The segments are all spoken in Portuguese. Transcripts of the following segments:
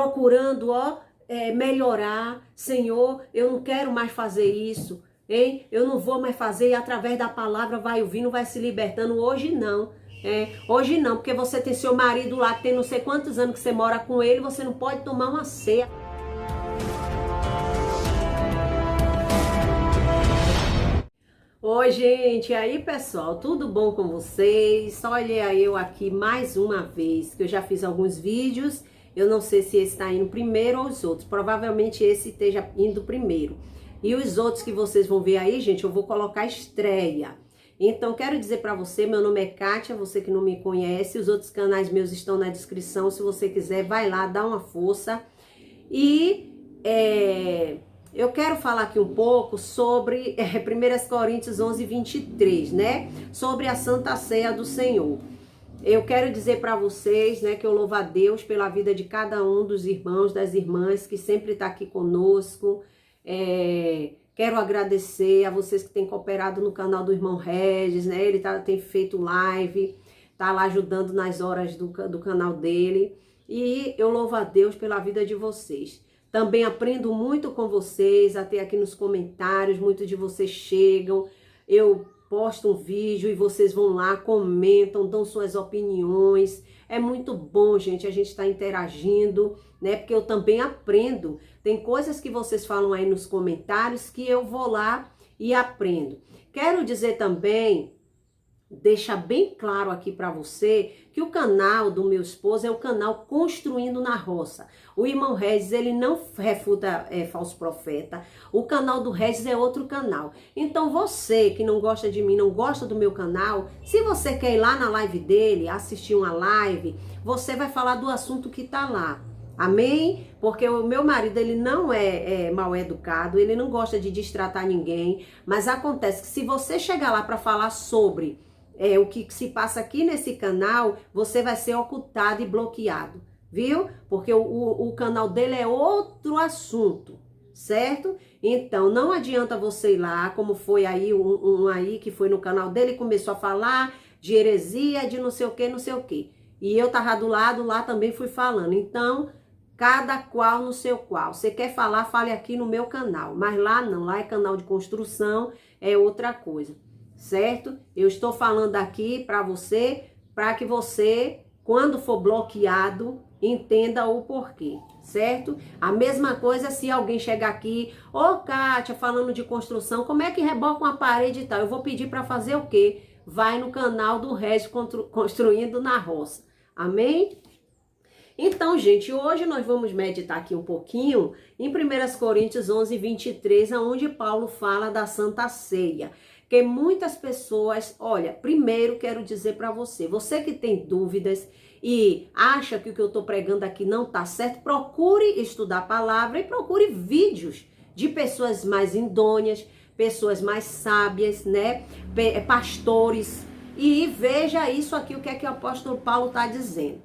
procurando, melhorar. Senhor, eu não quero mais fazer isso, hein? Eu não vou mais fazer, e através da palavra vai ouvindo, vai se libertando. Hoje não. Hoje não, porque você tem seu marido lá que tem não sei quantos anos que você mora com ele, você não pode tomar uma ceia. Oi, gente, e aí, pessoal, tudo bom com vocês? Olha eu aqui mais uma vez, que eu já fiz alguns vídeos, eu não sei se esse tá indo primeiro ou os outros, provavelmente esse esteja indo primeiro. E os outros que vocês vão ver aí, gente, eu vou colocar estreia. Então, quero dizer pra você, meu nome é Kátia, você que não me conhece, os outros canais meus estão na descrição, se você quiser, vai lá, dá uma força. E, eu quero falar aqui um pouco sobre 1 Coríntios 11, 23, né? Sobre a Santa Ceia do Senhor. Eu quero dizer para vocês, né, que eu louvo a Deus pela vida de cada um dos irmãos, das irmãs que sempre está aqui conosco. Quero agradecer a vocês que têm cooperado no canal do irmão Regis, né? Ele tem feito live, tá lá ajudando nas horas do canal dele. E eu louvo a Deus pela vida de vocês. Também aprendo muito com vocês, até aqui nos comentários, muitos de vocês chegam, eu posto um vídeo e vocês vão lá, comentam, dão suas opiniões. É muito bom, gente, a gente está interagindo, né? Porque eu também aprendo. Tem coisas que vocês falam aí nos comentários que eu vou lá e aprendo. Quero dizer também, deixar bem claro aqui para você que o canal do meu esposo é o canal Construindo na Roça. O irmão Regis, ele não refuta falso profeta. O canal do Regis é outro canal. Então você que não gosta de mim, não gosta do meu canal, se você quer ir lá na live dele, assistir uma live, você vai falar do assunto que tá lá. Amém? Porque o meu marido, ele não é mal educado, ele não gosta de destratar ninguém, mas acontece que se você chegar lá para falar sobre o que se passa aqui nesse canal, você vai ser ocultado e bloqueado, viu? Porque o canal dele é outro assunto, certo? Então, não adianta você ir lá, como foi aí um aí que foi no canal dele e começou a falar de heresia, de não sei o que, não sei o que. E eu tava do lado, lá também fui falando. Então, cada qual no seu qual. Você quer falar, fale aqui no meu canal. Mas lá não, lá é canal de construção, é outra coisa. Certo? Eu estou falando aqui para que você, quando for bloqueado, entenda o porquê, certo? A mesma coisa se alguém chegar aqui, Kátia, falando de construção, como é que reboca uma parede e tal? Eu vou pedir para fazer o quê? Vai no canal do Regis Construindo na Roça. Amém? Então, gente, hoje nós vamos meditar aqui um pouquinho em 1 Coríntios 11, 23, onde Paulo fala da Santa Ceia. Porque muitas pessoas, olha, primeiro quero dizer para você que tem dúvidas e acha que o que eu tô pregando aqui não tá certo, procure estudar a palavra e procure vídeos de pessoas mais idôneas, pessoas mais sábias, né, pastores, e veja isso aqui, o que o apóstolo Paulo tá dizendo.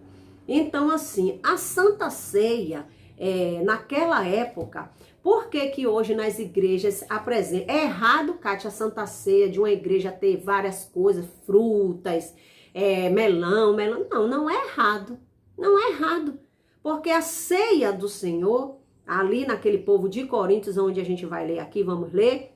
Então, assim, a Santa Ceia, naquela época, por que que hoje nas igrejas apresenta? É errado, Kátia, a Santa Ceia de uma igreja ter várias coisas, frutas, melão. Não é errado. Não é errado. Porque a ceia do Senhor, ali naquele povo de Coríntios, onde a gente vai ler aqui, vamos ler,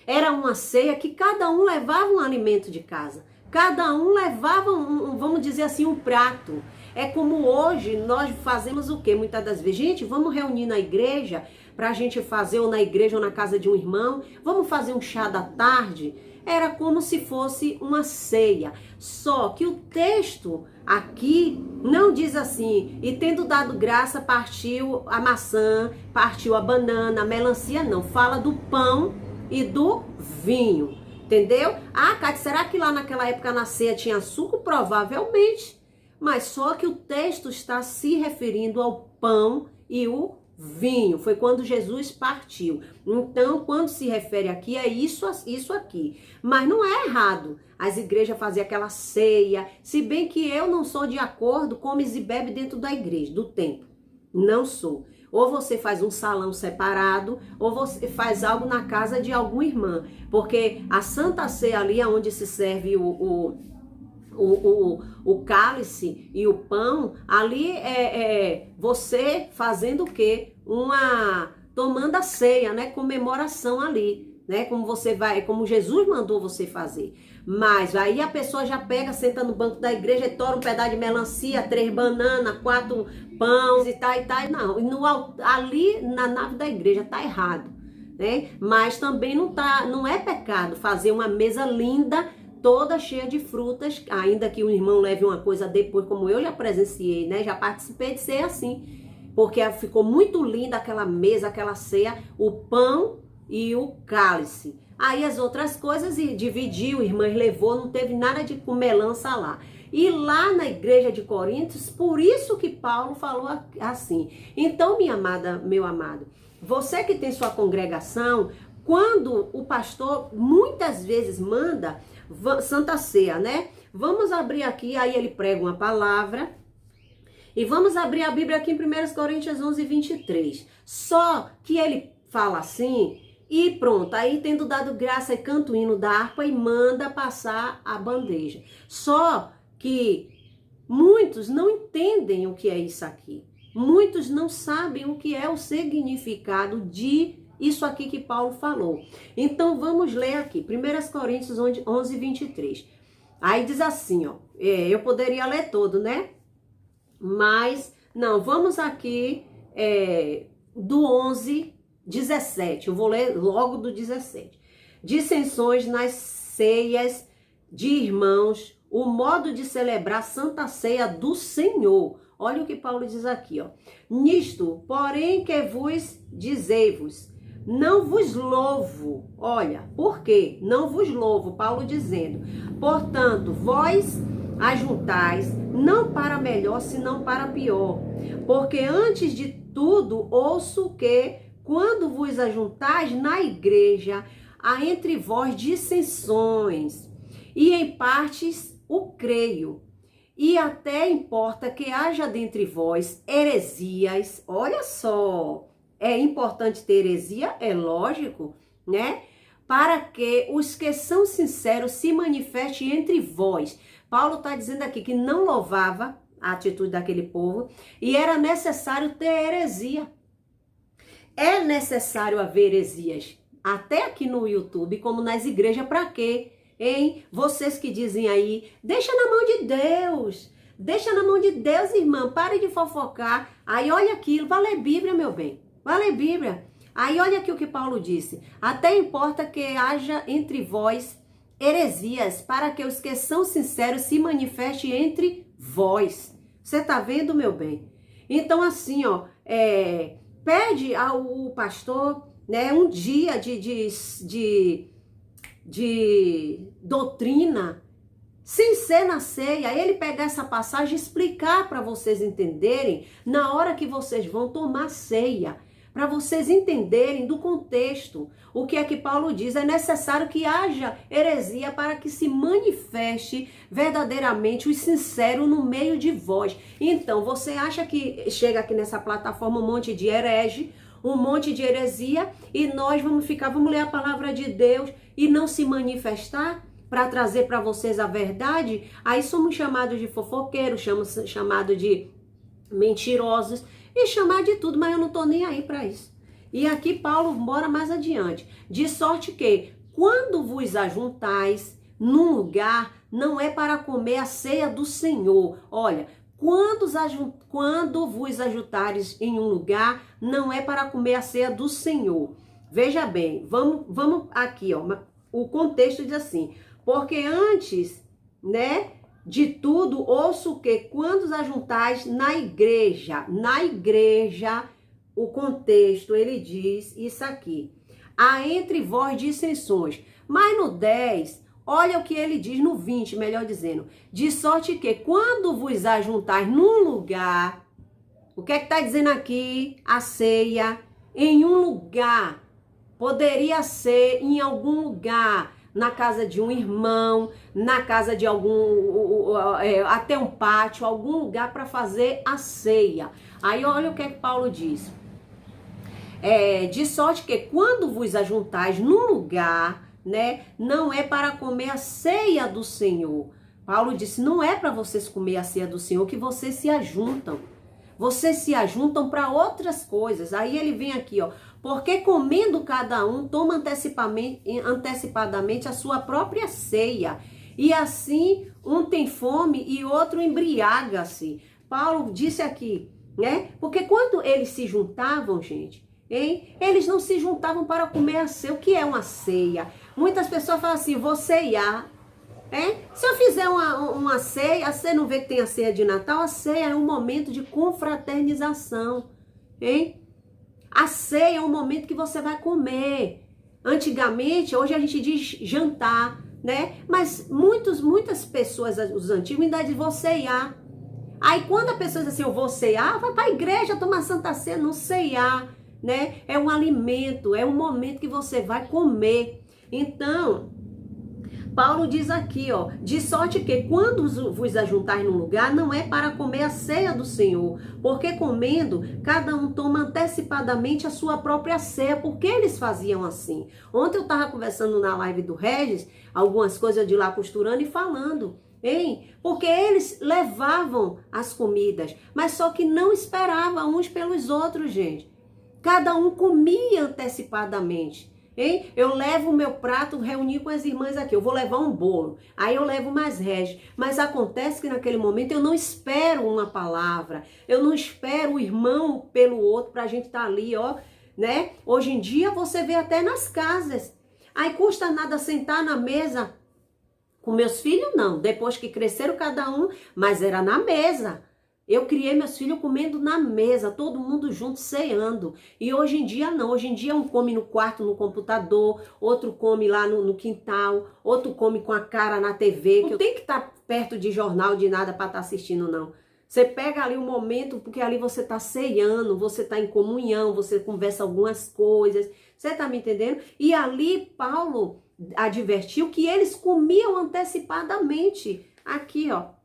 era uma ceia que cada um levava um alimento de casa. Cada um levava, vamos dizer assim, um prato. É como hoje nós fazemos o quê? Muitas das vezes, gente, vamos reunir na igreja pra gente fazer, ou na igreja ou na casa de um irmão, vamos fazer um chá da tarde. Era como se fosse uma ceia. Só que o texto aqui não diz assim, e tendo dado graça, partiu a maçã, partiu a banana, a melancia, não. Fala do pão e do vinho. Entendeu? Kátia, será que lá naquela época na ceia tinha suco? Provavelmente. Mas só que o texto está se referindo ao pão e o vinho. Foi quando Jesus partiu. Então, quando se refere aqui, é isso aqui. Mas não é errado as igrejas fazerem aquela ceia. Se bem que eu não sou de acordo, comes e bebe dentro da igreja, do templo. Não sou. Ou você faz um salão separado, ou você faz algo na casa de alguma irmã. Porque a Santa Ceia ali, onde se serve o o cálice e o pão, ali você fazendo o quê? Tomando a ceia, né? Comemoração ali, né? Como Jesus mandou você fazer. Mas aí a pessoa já pega, senta no banco da igreja e tora um pedaço de melancia, 3 bananas, 4 pães e tal. Não, ali na nave da igreja tá errado, né? Mas também não é pecado fazer uma mesa linda, toda cheia de frutas, ainda que o irmão leve uma coisa depois, como eu já presenciei, né? Já participei de ser assim, porque ficou muito linda aquela mesa, aquela ceia, o pão e o cálice. Aí as outras coisas e dividiu, irmãs levou, não teve nada de comelança lá. E lá na igreja de Coríntios, por isso que Paulo falou assim. Então, minha amada, meu amado, você que tem sua congregação, quando o pastor muitas vezes manda Santa Ceia, né? Vamos abrir aqui, aí ele prega uma palavra. E vamos abrir a Bíblia aqui em 1 Coríntios 11, 23. Só que ele fala assim, e pronto, aí tendo dado graça e canto o hino da harpa e manda passar a bandeja. Só que muitos não entendem o que é isso aqui. Muitos não sabem o que é o significado de isso aqui que Paulo falou. Então vamos ler aqui, 1 Coríntios 11, 23. Aí diz assim, ó, eu poderia ler todo, né? Mas, não, vamos aqui do 11, 17. Eu vou ler logo do 17. Dissensões nas ceias de irmãos, o modo de celebrar Santa Ceia do Senhor. Olha o que Paulo diz aqui, ó. Nisto, porém, que vos dizei-vos, não vos louvo. Olha, por quê? Não vos louvo, Paulo dizendo. Portanto, vós ajuntais, não para melhor, senão para pior. Porque antes de tudo, ouço que, quando vos ajuntais na igreja, há entre vós dissensões, e em partes o creio. E até importa que haja dentre vós heresias. Olha só, é importante ter heresia, é lógico, né? Para que os que são sinceros se manifestem entre vós. Paulo está dizendo aqui que não louvava a atitude daquele povo e era necessário ter heresia. É necessário haver heresias, até aqui no YouTube, como nas igrejas, para quê? Hein? Vocês que dizem aí, deixa na mão de Deus, deixa na mão de Deus, irmã, pare de fofocar. Aí olha aquilo, vai ler Bíblia, meu bem, vai ler Bíblia. Aí olha aqui o que Paulo disse, até importa que haja entre vós heresias, para que os que são sinceros se manifestem entre vós. Você tá vendo, meu bem? Então assim, ó, pede ao pastor, né, um dia de doutrina, sem ser na ceia, ele pegar essa passagem e explicar para vocês entenderem na hora que vocês vão tomar ceia, para vocês entenderem do contexto. O que é que Paulo diz? É necessário que haja heresia para que se manifeste verdadeiramente o sincero no meio de vós. Então, você acha que chega aqui nessa plataforma um monte de herege, um monte de heresia, e nós vamos ler a palavra de Deus e não se manifestar para trazer para vocês a verdade? Aí somos chamados de fofoqueiros, chamados de mentirosos, e chamar de tudo, mas eu não tô nem aí para isso. E aqui Paulo bora mais adiante. De sorte que, quando vos ajuntais num lugar, não é para comer a ceia do Senhor. Olha, quando vos ajuntares em um lugar, não é para comer a ceia do Senhor. Veja bem, vamos aqui, ó. O contexto diz assim, porque antes, né, de tudo, ouço que quando os ajuntais na igreja, o contexto, ele diz isso aqui, há entre vós dissensões. Mas no 10, olha o que ele diz no 20, melhor dizendo, de sorte que quando vos ajuntais num lugar, o que é que está dizendo aqui? A ceia, em um lugar, poderia ser em algum lugar, na casa de um irmão, na casa de até um pátio, algum lugar para fazer a ceia. Aí olha o que é que Paulo diz. De sorte que quando vos ajuntais num lugar, né, não é para comer a ceia do Senhor. Paulo disse, não é para vocês comer a ceia do Senhor que vocês se ajuntam. Vocês se ajuntam para outras coisas. Aí ele vem aqui, ó. Porque comendo cada um, toma antecipadamente a sua própria ceia. E assim, um tem fome e outro embriaga-se. Paulo disse aqui, né? Porque quando eles se juntavam, gente, hein? Eles não se juntavam para comer a ceia. O que é uma ceia? Muitas pessoas falam assim, vou ceiar. Se eu fizer uma ceia, você não vê que tem a ceia de Natal? A ceia é um momento de confraternização, hein? A ceia é um momento que você vai comer. Antigamente, hoje a gente diz jantar, né? Mas muitas pessoas, os antigos, ainda dizem vou ceiar. Aí quando a pessoa diz assim, eu vou ceiar, vai para a igreja tomar Santa Ceia, não ceiar, né? É um alimento, é um momento que você vai comer. Então, Paulo diz aqui, ó, de sorte que quando vos ajuntares num lugar, não é para comer a ceia do Senhor, porque comendo, cada um toma antecipadamente a sua própria ceia, porque eles faziam assim. Ontem eu estava conversando na live do Regis, algumas coisas de lá costurando e falando, hein? Porque eles levavam as comidas, mas só que não esperavam uns pelos outros, gente. Cada um comia antecipadamente. Hein? Eu levo o meu prato, reuni com as irmãs aqui, eu vou levar um bolo, aí eu levo mais Regis, mas acontece que naquele momento eu não espero uma palavra, eu não espero o irmão pelo outro pra gente estar ali, ó, né? Hoje em dia você vê até nas casas, aí custa nada sentar na mesa, com meus filhos não, depois que cresceram cada um, mas era na mesa. Eu criei meus filhos comendo na mesa, todo mundo junto, ceando. E hoje em dia não, hoje em dia um come no quarto, no computador, outro come lá no quintal, outro come com a cara na TV, que eu tenho que estar perto de jornal, de nada para estar assistindo não. Você pega ali um momento, porque ali você está ceando, você está em comunhão, você conversa algumas coisas, você está me entendendo? E ali Paulo advertiu que eles comiam antecipadamente, aqui ó.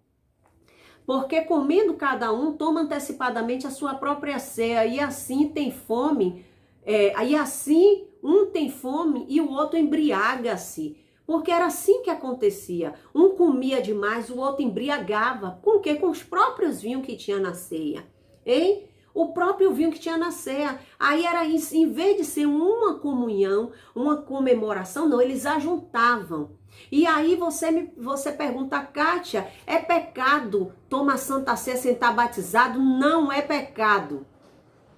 Porque comendo cada um, toma antecipadamente a sua própria ceia, e assim tem fome, e assim um tem fome e o outro embriaga-se. Porque era assim que acontecia. Um comia demais, o outro embriagava. Com o quê? Com os próprios vinhos que tinha na ceia. Hein? O próprio vinho que tinha na ceia. Aí era isso, em vez de ser uma comunhão, uma comemoração, não, eles ajuntavam. E aí você pergunta, Kátia, é pecado tomar Santa Ceia sem estar batizado? Não é pecado.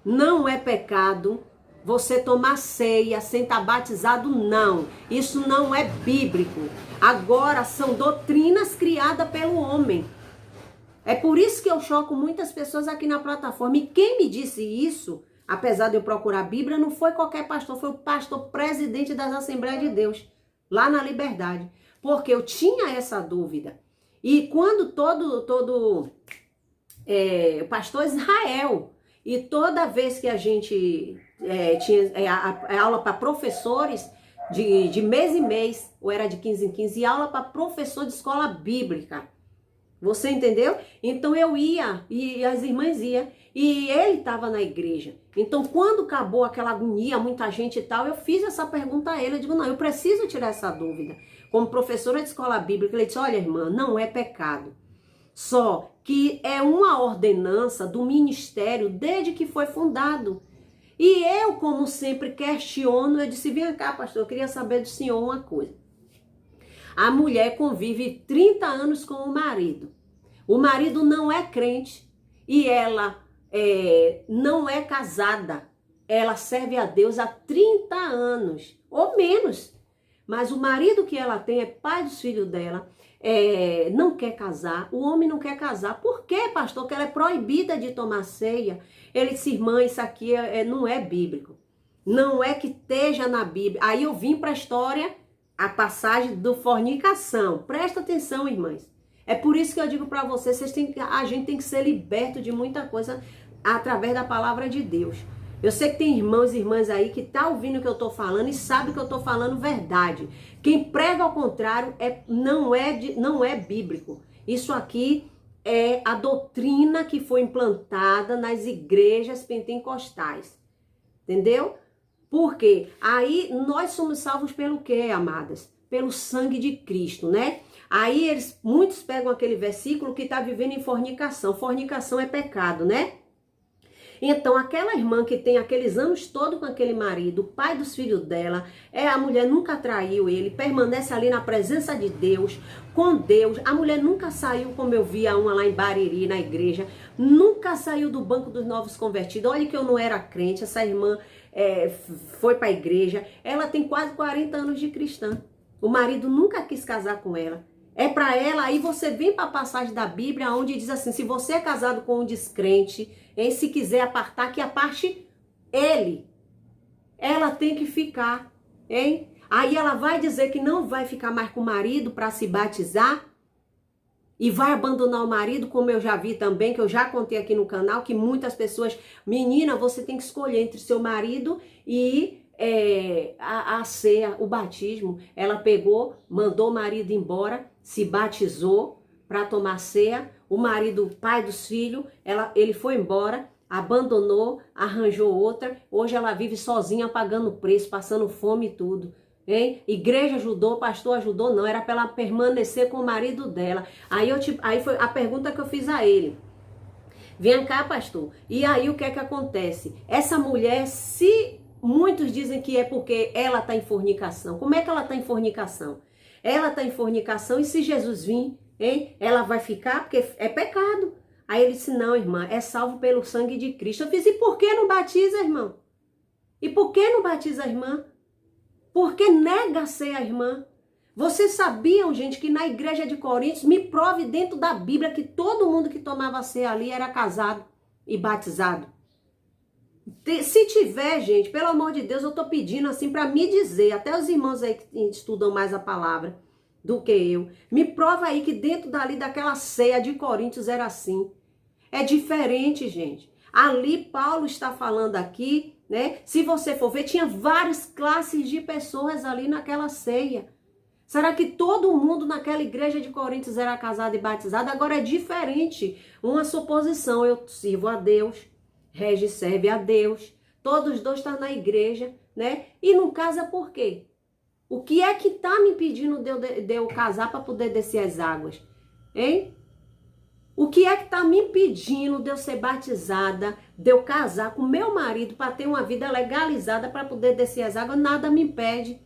Não é pecado você tomar ceia sem estar batizado, não. Isso não é bíblico. Agora, são doutrinas criadas pelo homem. É por isso que eu choco muitas pessoas aqui na plataforma. E quem me disse isso, apesar de eu procurar a Bíblia, não foi qualquer pastor, foi o pastor presidente das Assembleias de Deus, lá na Liberdade. Porque eu tinha essa dúvida. E quando o pastor Israel, e toda vez que a gente tinha a aula para professores de mês em mês, ou era de 15 em 15, e aula para professor de escola bíblica. Você entendeu? Então eu ia, e as irmãs iam, e ele estava na igreja. Então quando acabou aquela agonia, muita gente e tal, eu fiz essa pergunta a ele. Eu digo, não, eu preciso tirar essa dúvida. Como professora de escola bíblica, ele disse, olha irmã, não é pecado. Só que é uma ordenança do ministério desde que foi fundado. E eu, como sempre, questiono, eu disse, vem cá, pastor, eu queria saber do senhor uma coisa. A mulher convive 30 anos com o marido. O marido não é crente e ela não é casada. Ela serve a Deus há 30 anos, ou menos. Mas o marido que ela tem é pai dos filhos dela, não quer casar, o homem não quer casar. Por quê, pastor? Porque ela é proibida de tomar ceia. Ele disse, irmã, isso aqui não é bíblico. Não é que esteja na Bíblia. Aí eu vim para a história, a passagem do fornicação. Presta atenção, irmãs. É por isso que eu digo para vocês, a gente tem que ser liberto de muita coisa através da palavra de Deus. Eu sei que tem irmãos e irmãs aí que tá ouvindo o que eu tô falando e sabe que eu tô falando verdade. Quem prega ao contrário não é bíblico. Isso aqui é a doutrina que foi implantada nas igrejas pentecostais. Entendeu? Porque aí nós somos salvos pelo quê, amadas? Pelo sangue de Cristo, né? Aí muitos pegam aquele versículo que está vivendo em fornicação. Fornicação é pecado, né? Então, aquela irmã que tem aqueles anos todos com aquele marido, o pai dos filhos dela, a mulher nunca traiu ele, permanece ali na presença de Deus, com Deus. A mulher nunca saiu, como eu via uma lá em Bariri, na igreja, nunca saiu do banco dos novos convertidos. Olha que eu não era crente, essa irmã foi para a igreja, ela tem quase 40 anos de cristã. O marido nunca quis casar com ela. É para ela, aí você vem para a passagem da Bíblia, onde diz assim, se você é casado com um descrente, se quiser apartar, que aparte ele. Ela tem que ficar, hein? Aí ela vai dizer que não vai ficar mais com o marido para se batizar e vai abandonar o marido, como eu já vi também, que eu já contei aqui no canal, que muitas pessoas, menina, você tem que escolher entre seu marido e a ceia, o batismo. Ela pegou, mandou o marido embora, se batizou para tomar ceia. O marido, pai dos filhos, ele foi embora, abandonou, arranjou outra. Hoje ela vive sozinha, pagando preço, passando fome e tudo. Hein? Igreja ajudou, pastor ajudou, não. Era para ela permanecer com o marido dela. Aí foi a pergunta que eu fiz a ele. Vem cá, pastor. E aí o que é que acontece? Essa mulher, se muitos dizem que é porque ela está em fornicação. Como é que ela está em fornicação? Ela está em fornicação e se Jesus vir, hein, ela vai ficar porque é pecado. Aí ele disse, não, irmã, é salvo pelo sangue de Cristo. Eu fiz, e por que não batiza, irmão? E por que não batiza a irmã? Porque nega ser a irmã. Vocês sabiam, gente, que na igreja de Coríntios, me prove dentro da Bíblia que todo mundo que tomava ceia ali era casado e batizado. Se tiver, gente, pelo amor de Deus, eu tô pedindo assim para me dizer, até os irmãos aí que estudam mais a palavra do que eu, me prova aí que dentro daquela ceia de Coríntios era assim. É diferente, gente. Ali Paulo está falando aqui, né? Se você for ver, tinha várias classes de pessoas ali naquela ceia. Será que todo mundo naquela igreja de Coríntios era casado e batizado? Agora é diferente. Uma suposição, eu sirvo a Deus, Regis serve a Deus, todos dois estão na igreja, né? E não casa por quê? O que é que tá me impedindo de eu casar para poder descer as águas? Hein? O que é que tá me impedindo de eu ser batizada, de eu casar com meu marido para ter uma vida legalizada para poder descer as águas? Nada me impede.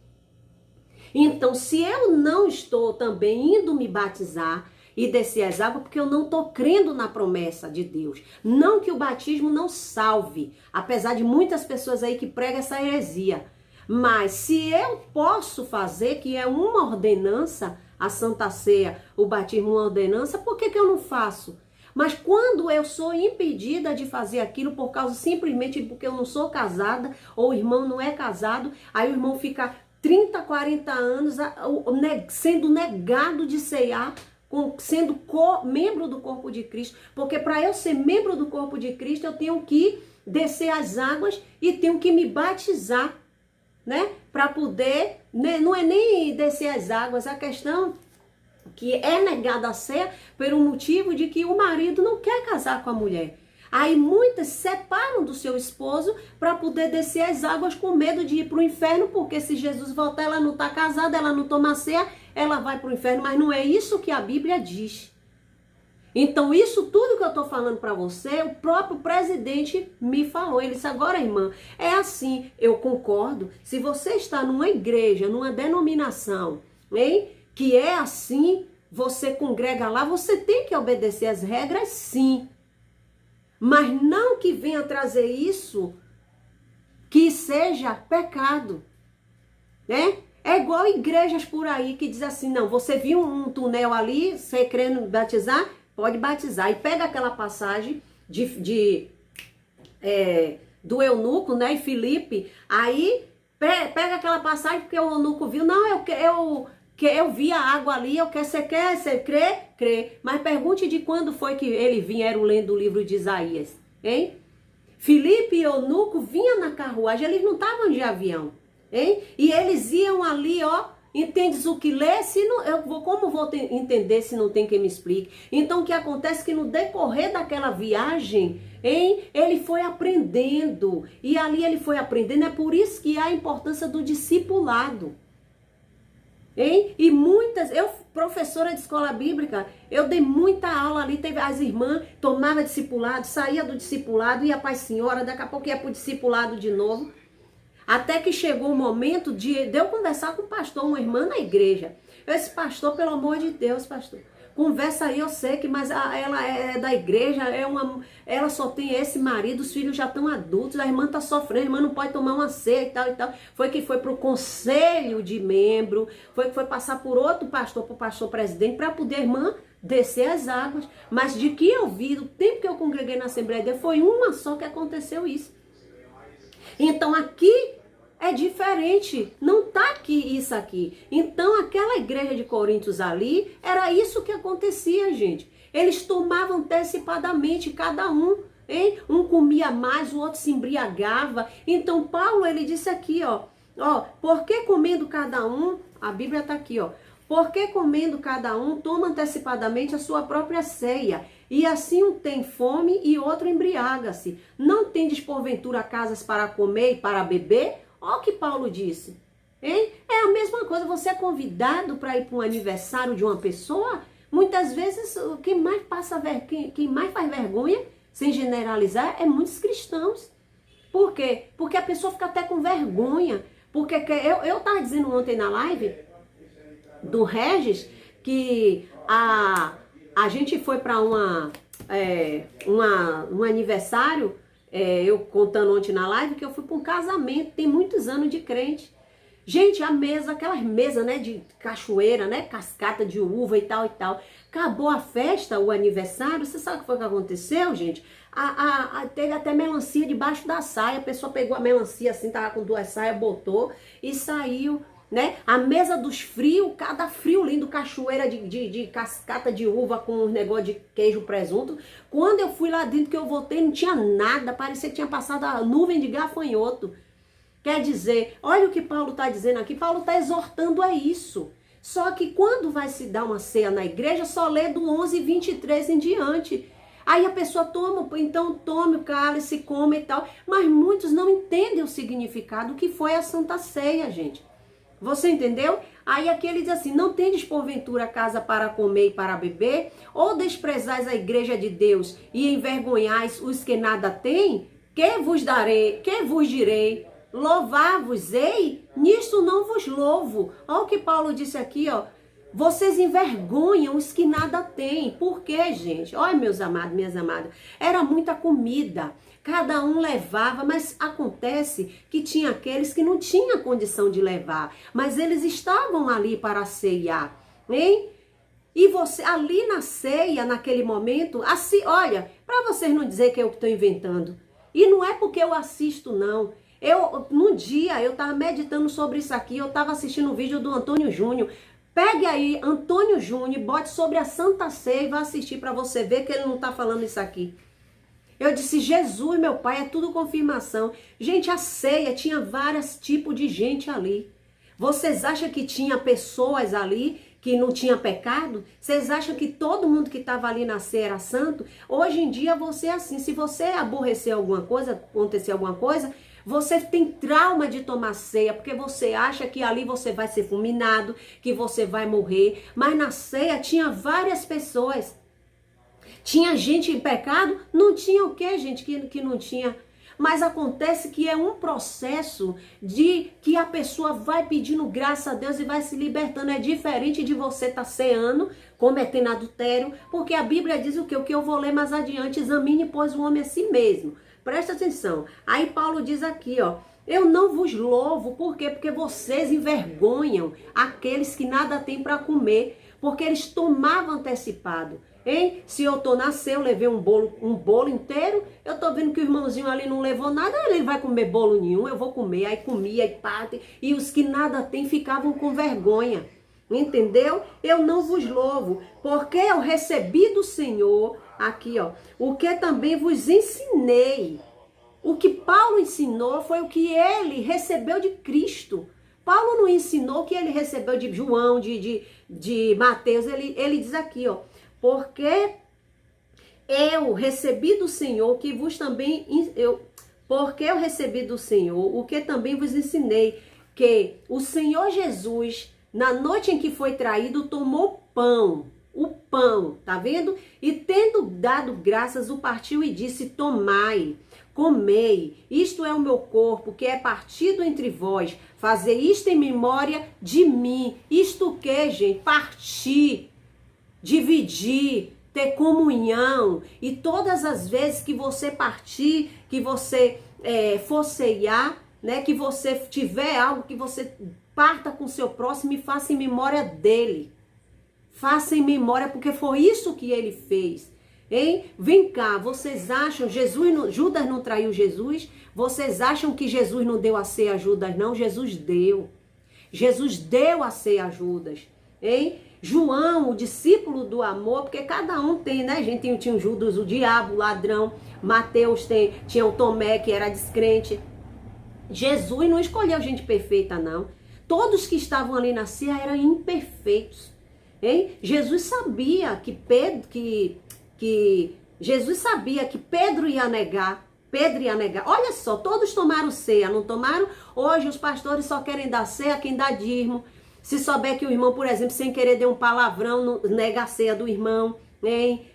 Então, se eu não estou também indo me batizar e descer as águas, porque eu não estou crendo na promessa de Deus. Não que o batismo não salve, apesar de muitas pessoas aí que pregam essa heresia. Mas se eu posso fazer, que é uma ordenança, a Santa Ceia, o batismo uma ordenança, por que eu não faço? Mas quando eu sou impedida de fazer aquilo por causa simplesmente porque eu não sou casada, ou o irmão não é casado, aí o irmão fica 30, 40 anos sendo negado de ceiar, sendo membro do corpo de Cristo. Porque para eu ser membro do corpo de Cristo, eu tenho que descer as águas e tenho que me batizar, né? Para poder, né? Não é nem descer as águas, a questão que é negada a ceia pelo motivo de que o marido não quer casar com a mulher. Aí muitas se separam do seu esposo para poder descer as águas com medo de ir para o inferno, porque se Jesus voltar, ela não está casada, ela não toma ceia, ela vai para o inferno. Mas não é isso que a Bíblia diz. Então isso tudo que eu estou falando para você, o próprio presidente me falou. Ele disse, agora irmã, é assim, eu concordo. Se você está numa igreja, numa denominação, hein, que é assim, você congrega lá, você tem que obedecer as regras, sim. Mas não que venha trazer isso que seja pecado, né? É igual igrejas por aí que diz assim, não, você viu um túnel ali, você querendo batizar, pode batizar. E pega aquela passagem do eunuco, né, e Filipe, aí pega aquela passagem porque o eunuco viu, não, eu vi a água ali, você crê? Mas pergunte de quando foi que ele vieram lendo o livro de Isaías, hein? Filipe e eunuco vinham na carruagem, eles não estavam de avião, hein? E eles iam ali, ó, entendes o que lê? Como vou entender se não tem quem me explique? Então o que acontece é que no decorrer daquela viagem, hein, ele foi aprendendo, e ali ele foi aprendendo, é por isso que há a importância do discipulado. Hein? E muitas, eu professora de escola bíblica, eu dei muita aula ali, teve as irmãs, tomava discipulado, saía do discipulado, ia para a senhora, daqui a pouco ia para o discipulado de novo. Até que chegou o momento de eu conversar com o pastor, uma irmã na igreja. Eu disse, pastor, pelo amor de Deus, pastor, conversa aí, eu sei que, mas ela é da igreja, ela só tem esse marido, os filhos já estão adultos, a irmã está sofrendo, a irmã não pode tomar uma ceia e tal e tal. Foi que foi para o conselho de membro, foi passar por outro pastor, para o pastor presidente, para poder a irmã descer as águas. Mas de que eu vi, do tempo que eu congreguei na Assembleia de Deus, foi uma só que aconteceu isso. Então aqui é diferente, não tá aqui isso aqui. Então aquela igreja de Coríntios ali, era isso que acontecia, gente. Eles tomavam antecipadamente, cada um, hein? Um comia mais, o outro se embriagava. Então Paulo, ele disse aqui, ó, porque comendo cada um, a Bíblia tá aqui, ó, porque comendo cada um, toma antecipadamente a sua própria ceia, e assim um tem fome e outro embriaga-se. Não tendes porventura casas para comer e para beber? Olha o que Paulo disse, hein? É a mesma coisa, você é convidado para ir para um aniversário de uma pessoa, muitas vezes quem mais faz vergonha, sem generalizar, é muitos cristãos. Por quê? Porque a pessoa fica até com vergonha. Porque eu estava dizendo ontem na live do Regis que a gente foi para um aniversário. Eu contando ontem na live que eu fui para um casamento, tem muitos anos de crente. Gente, a mesa, aquelas mesas, né, de cachoeira, né, cascata de uva e tal e tal. Acabou a festa, o aniversário, você sabe o que foi que aconteceu, gente? Teve até melancia debaixo da saia, a pessoa pegou a melancia assim, tava com 2 saias, botou e saiu, né? A mesa dos frios, cada frio lindo, cachoeira de cascata de uva com um negócio de queijo, presunto. Quando eu fui lá dentro que eu voltei, não tinha nada, parecia que tinha passado a nuvem de gafanhoto. Quer dizer, olha o que Paulo está dizendo aqui, Paulo está exortando a isso. Só que quando vai se dar uma ceia na igreja, só lê do 11:23 em diante. Aí a pessoa toma, então tome o cálice, come e tal. Mas muitos não entendem o significado que foi a Santa Ceia, gente. Você entendeu? Aí aqui ele diz assim, não tendes porventura casa para comer e para beber? Ou desprezais a igreja de Deus e envergonhais os que nada têm? Que vos direi? Louvar-vos-ei? Nisto não vos louvo. Olha o que Paulo disse aqui, ó. Vocês envergonham os que nada têm. Por quê, gente? Olha, meus amados, minhas amadas. Era muita comida. Cada um levava, mas acontece que tinha aqueles que não tinham condição de levar. Mas eles estavam ali para ceiar, hein? E você, ali na ceia, naquele momento, assim, olha, para vocês não dizer que eu estou inventando. E não é porque eu assisto, não. Num dia, eu estava meditando sobre isso aqui, eu estava assistindo um vídeo do Antônio Júnior. Pegue aí, Antônio Júnior, bote sobre a Santa Ceia e vá assistir para você ver que ele não está falando isso aqui. Eu disse, Jesus, meu pai, é tudo confirmação. Gente, a ceia tinha vários tipos de gente ali. Vocês acham que tinha pessoas ali que não tinha pecado? Vocês acham que todo mundo que estava ali na ceia era santo? Hoje em dia você é assim, se você aborrecer alguma coisa, acontecer alguma coisa, você tem trauma de tomar ceia, porque você acha que ali você vai ser fulminado, que você vai morrer. Mas na ceia tinha várias pessoas. Tinha gente em pecado? Não tinha o quê, gente, que não tinha? Mas acontece que é um processo de que a pessoa vai pedindo graça a Deus e vai se libertando. É diferente de você estar ceando, cometendo adultério, porque a Bíblia diz o quê? O que eu vou ler mais adiante, examine, pois, o homem a si mesmo. Presta atenção. Aí Paulo diz aqui, ó, eu não vos louvo, por quê? Porque vocês envergonham aqueles que nada têm para comer, porque eles tomavam antecipado. Hein? Se eu tô na ceia, eu levei um bolo inteiro, eu tô vendo que o irmãozinho ali não levou nada, ele vai comer bolo nenhum, eu vou comer, aí comia e parte, e os que nada têm ficavam com vergonha. Entendeu? Eu não vos louvo, porque eu recebi do Senhor, aqui ó, o que também vos ensinei. O que Paulo ensinou foi o que ele recebeu de Cristo. Paulo não ensinou o que ele recebeu de João, de Mateus, ele diz aqui ó, porque eu recebi do Senhor que vos também, porque eu recebi do Senhor o que também vos ensinei, que o Senhor Jesus, na noite em que foi traído, tomou pão, o pão, tá vendo? E tendo dado graças, o partiu e disse: tomai, comei, isto é o meu corpo, que é partido entre vós, fazer isto em memória de mim. Isto o que, gente? Partir, dividir, ter comunhão. E todas as vezes que você partir, que você for ceiar, né, que você tiver algo, que você parta com o seu próximo e faça em memória dele. Faça em memória, porque foi isso que ele fez. Hein? Vem cá, vocês acham, Judas não traiu Jesus? Vocês acham que Jesus não deu a ceia a Judas? Não, Jesus deu. Jesus deu a ceia a Judas. Hein? João, o discípulo do amor, porque cada um tem, né, gente? Tinha o Judas, o diabo, o ladrão. Mateus tinha o Tomé, que era descrente. Jesus não escolheu gente perfeita, não. Todos que estavam ali na ceia eram imperfeitos. Hein? Jesus sabia que Pedro ia negar. Olha só, todos tomaram ceia, não tomaram? Hoje os pastores só querem dar ceia a quem dá dízimo. Se souber que o irmão, por exemplo, sem querer deu um palavrão, nega a ceia do irmão. Hein?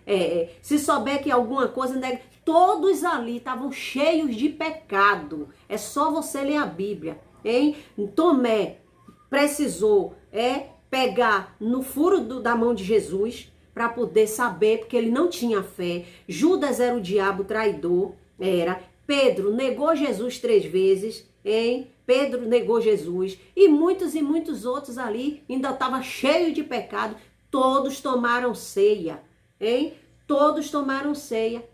Se souber que alguma coisa nega. Todos ali estavam cheios de pecado. É só você ler a Bíblia. Hein? Tomé precisou pegar no furo da mão de Jesus para poder saber, porque ele não tinha fé. Judas era o diabo traidor, era. Pedro negou Jesus 3 vezes, hein? Pedro negou Jesus. E muitos outros ali ainda estavam cheios de pecado. Todos tomaram ceia, hein? Todos tomaram ceia.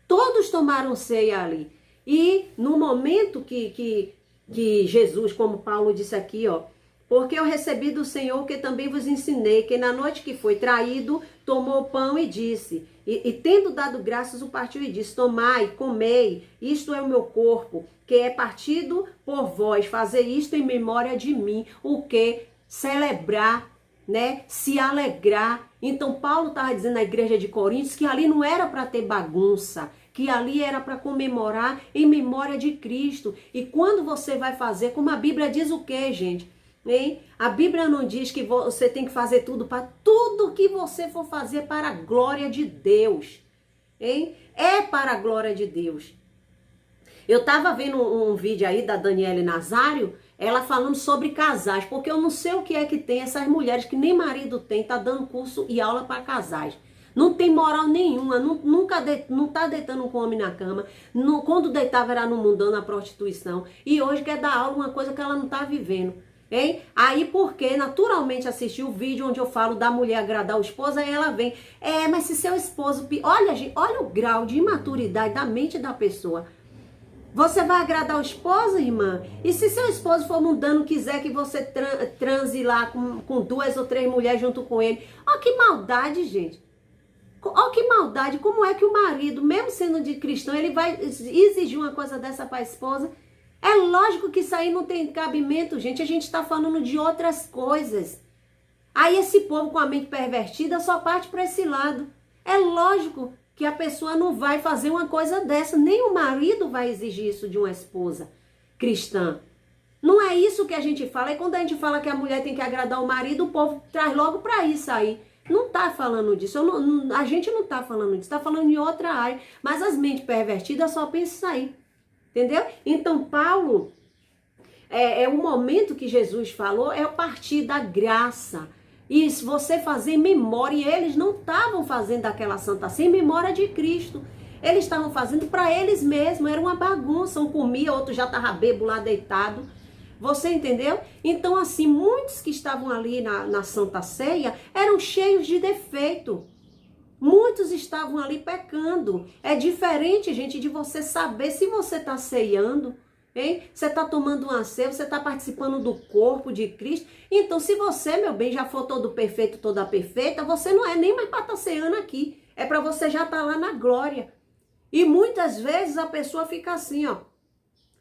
Todos tomaram ceia ali. E no momento que Jesus, como Paulo disse aqui, ó, porque eu recebi do Senhor que também vos ensinei, que na noite que foi traído, tomou o pão e disse, e tendo dado graças, o partiu e disse: tomai, comei, isto é o meu corpo, que é partido por vós, fazer isto em memória de mim. O que? Celebrar, né? Se alegrar. Então Paulo estava dizendo na igreja de Coríntios que ali não era para ter bagunça, que ali era para comemorar em memória de Cristo. E quando você vai fazer, como a Bíblia diz o quê, gente? Hein? A Bíblia não diz que você tem que fazer tudo que você for fazer para a glória de Deus. Hein? É para a glória de Deus. Eu estava vendo um vídeo aí da Daniele Nazário, ela falando sobre casais, porque eu não sei o que é que tem essas mulheres que nem marido tem, tá dando curso e aula para casais. Não tem moral nenhuma, não tá deitando com homem na cama. Quando deitava era no mundão, na prostituição. E hoje quer dar aula uma coisa que ela não tá vivendo. Hein? Aí porque naturalmente assistiu o vídeo onde eu falo da mulher agradar o esposo, aí ela vem, mas se seu esposo, olha gente, olha o grau de imaturidade da mente da pessoa. Você vai agradar o esposo, irmã? E se seu esposo for mundano, quiser que você transe lá com 2 ou 3 mulheres junto com ele? Ó que maldade, gente. Ó que maldade. Como é que o marido, mesmo sendo de cristão, ele vai exigir uma coisa dessa para a esposa? É lógico que isso aí não tem cabimento, gente. A gente está falando de outras coisas. Aí esse povo com a mente pervertida só parte para esse lado. É lógico que a pessoa não vai fazer uma coisa dessa. Nem o marido vai exigir isso de uma esposa cristã. Não é isso que a gente fala. E quando a gente fala que a mulher tem que agradar o marido, o povo traz logo para isso aí. Não está falando disso. A gente não está falando disso. Está falando em outra área. Mas as mentes pervertidas só pensam isso aí. Entendeu? Então, Paulo, o momento que Jesus falou, é o partir da graça. E se você fazer memória, e eles não estavam fazendo aquela Santa Ceia em memória de Cristo. Eles estavam fazendo para eles mesmos, era uma bagunça. Um comia, outro já estava bebo lá deitado. Você entendeu? Então, assim, muitos que estavam ali na Santa Ceia eram cheios de defeito. Muitos estavam ali pecando. É diferente, gente, de você saber se você está ceiando, hein? Você está tomando uma ceia, você está participando do corpo de Cristo. Então, se você, meu bem, já for todo perfeito, toda perfeita, você não é nem mais para estar ceando aqui. É para você já estar lá na glória. E muitas vezes a pessoa fica assim, ó.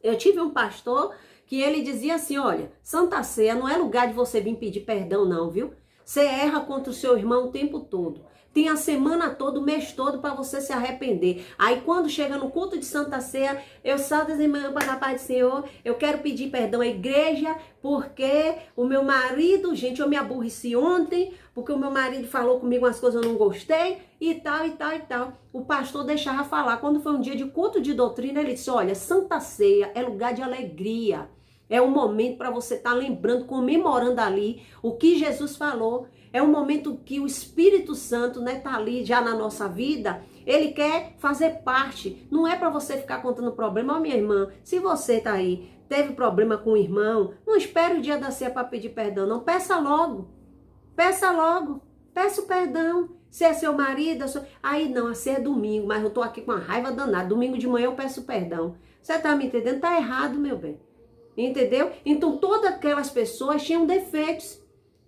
Eu tive um pastor que ele dizia assim, olha, Santa Ceia não é lugar de você vir pedir perdão não, viu? Você erra contra o seu irmão o tempo todo. Tem a semana toda, o mês todo para você se arrepender. Aí quando chega no culto de Santa Ceia, eu salto as irmãs para a paz do Senhor, eu quero pedir perdão à igreja, porque o meu marido, gente, eu me aborreci ontem, porque o meu marido falou comigo umas coisas que eu não gostei, e tal, e tal, e tal. O pastor deixava falar. Quando foi um dia de culto de doutrina, ele disse, olha, Santa Ceia é lugar de alegria. É um momento para você estar lembrando, comemorando ali o que Jesus falou. É um momento que o Espírito Santo, né, tá ali já na nossa vida. Ele quer fazer parte. Não é para você ficar contando problema. Ó, minha irmã, se você tá aí, teve problema com o irmão, não espere o dia da ceia para pedir perdão, não. Peça logo. Peça logo. Peça o perdão. Se é seu marido, aí não, a ceia é domingo, mas eu tô aqui com uma raiva danada. Domingo de manhã eu peço perdão. Você tá me entendendo? Tá errado, meu bem. Entendeu? Então todas aquelas pessoas tinham defeitos,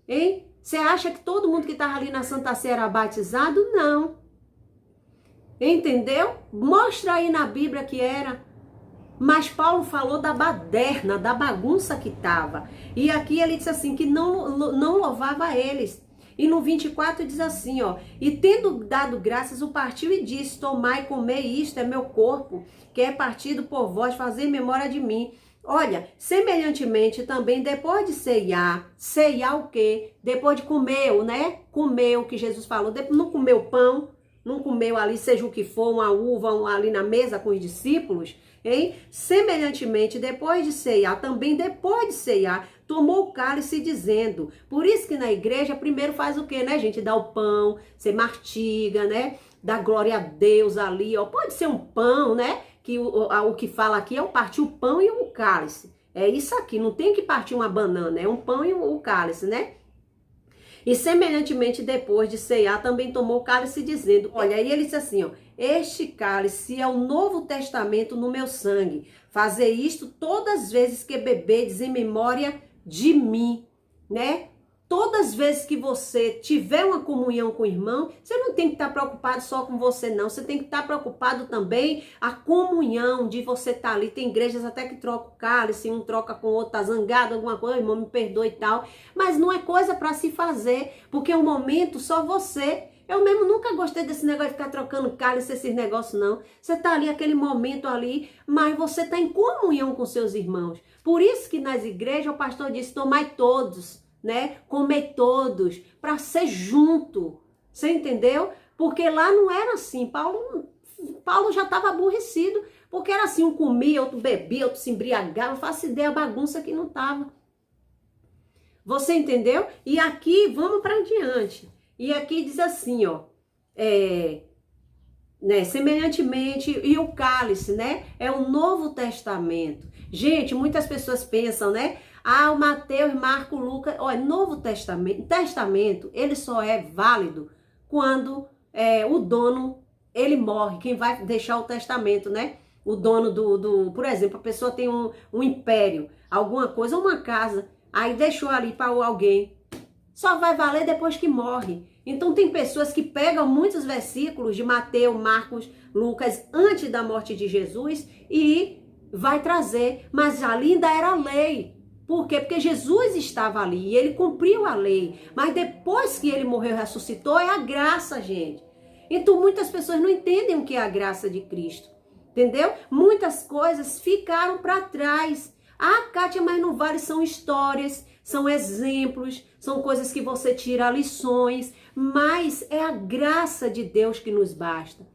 hein? Você acha que todo mundo que estava ali na Santa Ceia era batizado? Não. Entendeu? Mostra aí na Bíblia que era. Mas Paulo falou da baderna, da bagunça que estava. E aqui ele disse assim, que não louvava eles. E no 24 diz assim, ó, e tendo dado graças, o partiu e disse, tomai e comei, isto é meu corpo, que é partido por vós, fazei memória de mim. Olha, semelhantemente também depois de ceiar o quê? Depois de comer, né? Comer o que Jesus falou, não comeu pão, não comeu ali, seja o que for, uma uva ali na mesa com os discípulos, hein? Semelhantemente, depois de ceiar, também depois de ceiar, tomou o cálice dizendo, por isso que na igreja primeiro faz o quê, né, gente? Dá o pão, você mastiga, né? Dá glória a Deus ali, ó. Pode ser um pão, né? Que o que fala aqui é o partir o pão e o cálice. É isso aqui, não tem que partir uma banana, é um pão e o cálice, né? E semelhantemente depois de ceiar, também tomou o cálice dizendo, olha, aí ele disse assim, ó, este cálice é o novo testamento no meu sangue. Fazer isto todas as vezes que beberdes em memória de mim, né? Todas as vezes que você tiver uma comunhão com o irmão, você não tem que estar preocupado só com você, não. Você tem que estar preocupado também a comunhão de você estar ali. Tem igrejas até que trocam o cálice, um troca com o outro, tá zangado, alguma coisa, irmão, me perdoe e tal. Mas não é coisa para se fazer, porque é um momento só você. Eu mesmo nunca gostei desse negócio de ficar trocando cálice, esses negócios, não. Você tá ali, aquele momento ali, mas você tá em comunhão com seus irmãos. Por isso que nas igrejas o pastor disse, tomai todos, né? Comer todos, para ser junto. Você entendeu? Porque lá não era assim. Paulo já estava aborrecido, porque era assim, um comia, outro bebia, outro se embriagava. Faço ideia a bagunça que não estava. Você entendeu? E aqui, vamos para diante. E aqui diz assim, ó, né, semelhantemente, e o cálice, né? É o Novo Testamento. Gente, muitas pessoas pensam, né? Ah, o Mateus, Marco, Lucas, olha, Novo Testamento, ele só é válido quando o dono, ele morre, quem vai deixar o testamento, né? O dono por exemplo, a pessoa tem um império, alguma coisa, uma casa, aí deixou ali para alguém, só vai valer depois que morre. Então tem pessoas que pegam muitos versículos de Mateus, Marcos, Lucas, antes da morte de Jesus e vai trazer, mas ali ainda era lei. Por quê? Porque Jesus estava ali e ele cumpriu a lei. Mas depois que ele morreu e ressuscitou, é a graça, gente. Então muitas pessoas não entendem o que é a graça de Cristo. Entendeu? Muitas coisas ficaram para trás. Ah, Kátia, mas não vale, são histórias, são exemplos, são coisas que você tira lições. Mas é a graça de Deus que nos basta.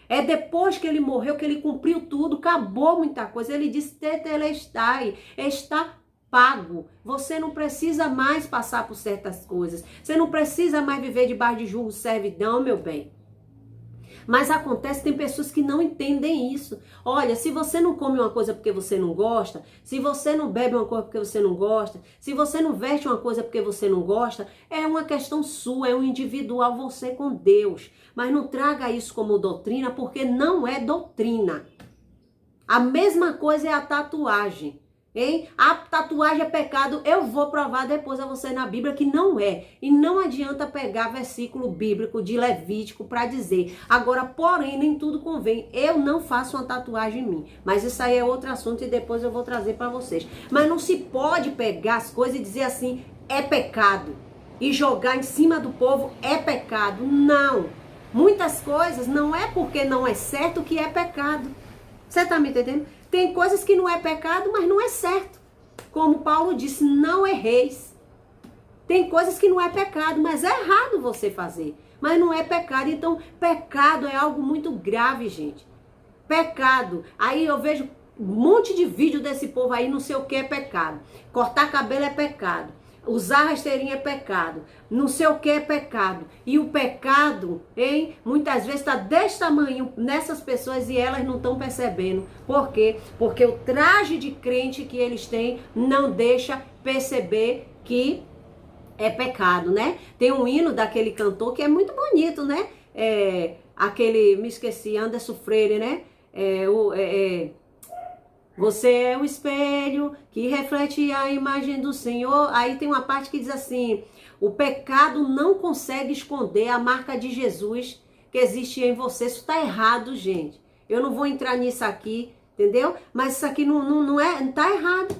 É depois que ele morreu que ele cumpriu tudo, acabou muita coisa. Ele disse, tetelestai, está pago. Você não precisa mais passar por certas coisas. Você não precisa mais viver debaixo de julgo, servidão, meu bem. Mas acontece, tem pessoas que não entendem isso. Olha, se você não come uma coisa porque você não gosta, se você não bebe uma coisa porque você não gosta, se você não veste uma coisa porque você não gosta, é uma questão sua, é um individual você com Deus. Mas não traga isso como doutrina, porque não é doutrina. A mesma coisa é a tatuagem. Hein? A tatuagem é pecado, eu vou provar depois a você na Bíblia que não é. E não adianta pegar versículo bíblico de Levítico para dizer. Agora, porém, nem tudo convém. Eu não faço uma tatuagem em mim. Mas isso aí é outro assunto e depois eu vou trazer para vocês. Mas não se pode pegar as coisas e dizer assim, é pecado. e jogar em cima do povo é pecado. Não. Muitas coisas não é porque não é certo que é pecado. Você tá me entendendo? Tem coisas que não é pecado, mas não é certo. Como Paulo disse, não erreis. Tem coisas que não é pecado, mas é errado você fazer. Mas não é pecado. Então, pecado é algo muito grave, gente. Pecado. Aí eu vejo um monte de vídeo desse povo aí, não sei o que é pecado. Cortar cabelo é pecado. Usar rasteirinha é pecado. Não sei o que é pecado. E o pecado, hein, muitas vezes está desse tamanho nessas pessoas e elas não estão percebendo. Por quê? Porque o traje de crente que eles têm não deixa perceber que é pecado, né? Tem um hino daquele cantor que é muito bonito, né? Aquele, me esqueci, Anderson Freire, né? Você é o espelho que reflete a imagem do Senhor. Aí tem uma parte que diz assim: o pecado não consegue esconder a marca de Jesus que existe em você. Isso tá errado, gente. Eu não vou entrar nisso aqui, entendeu? Mas isso aqui não tá errado.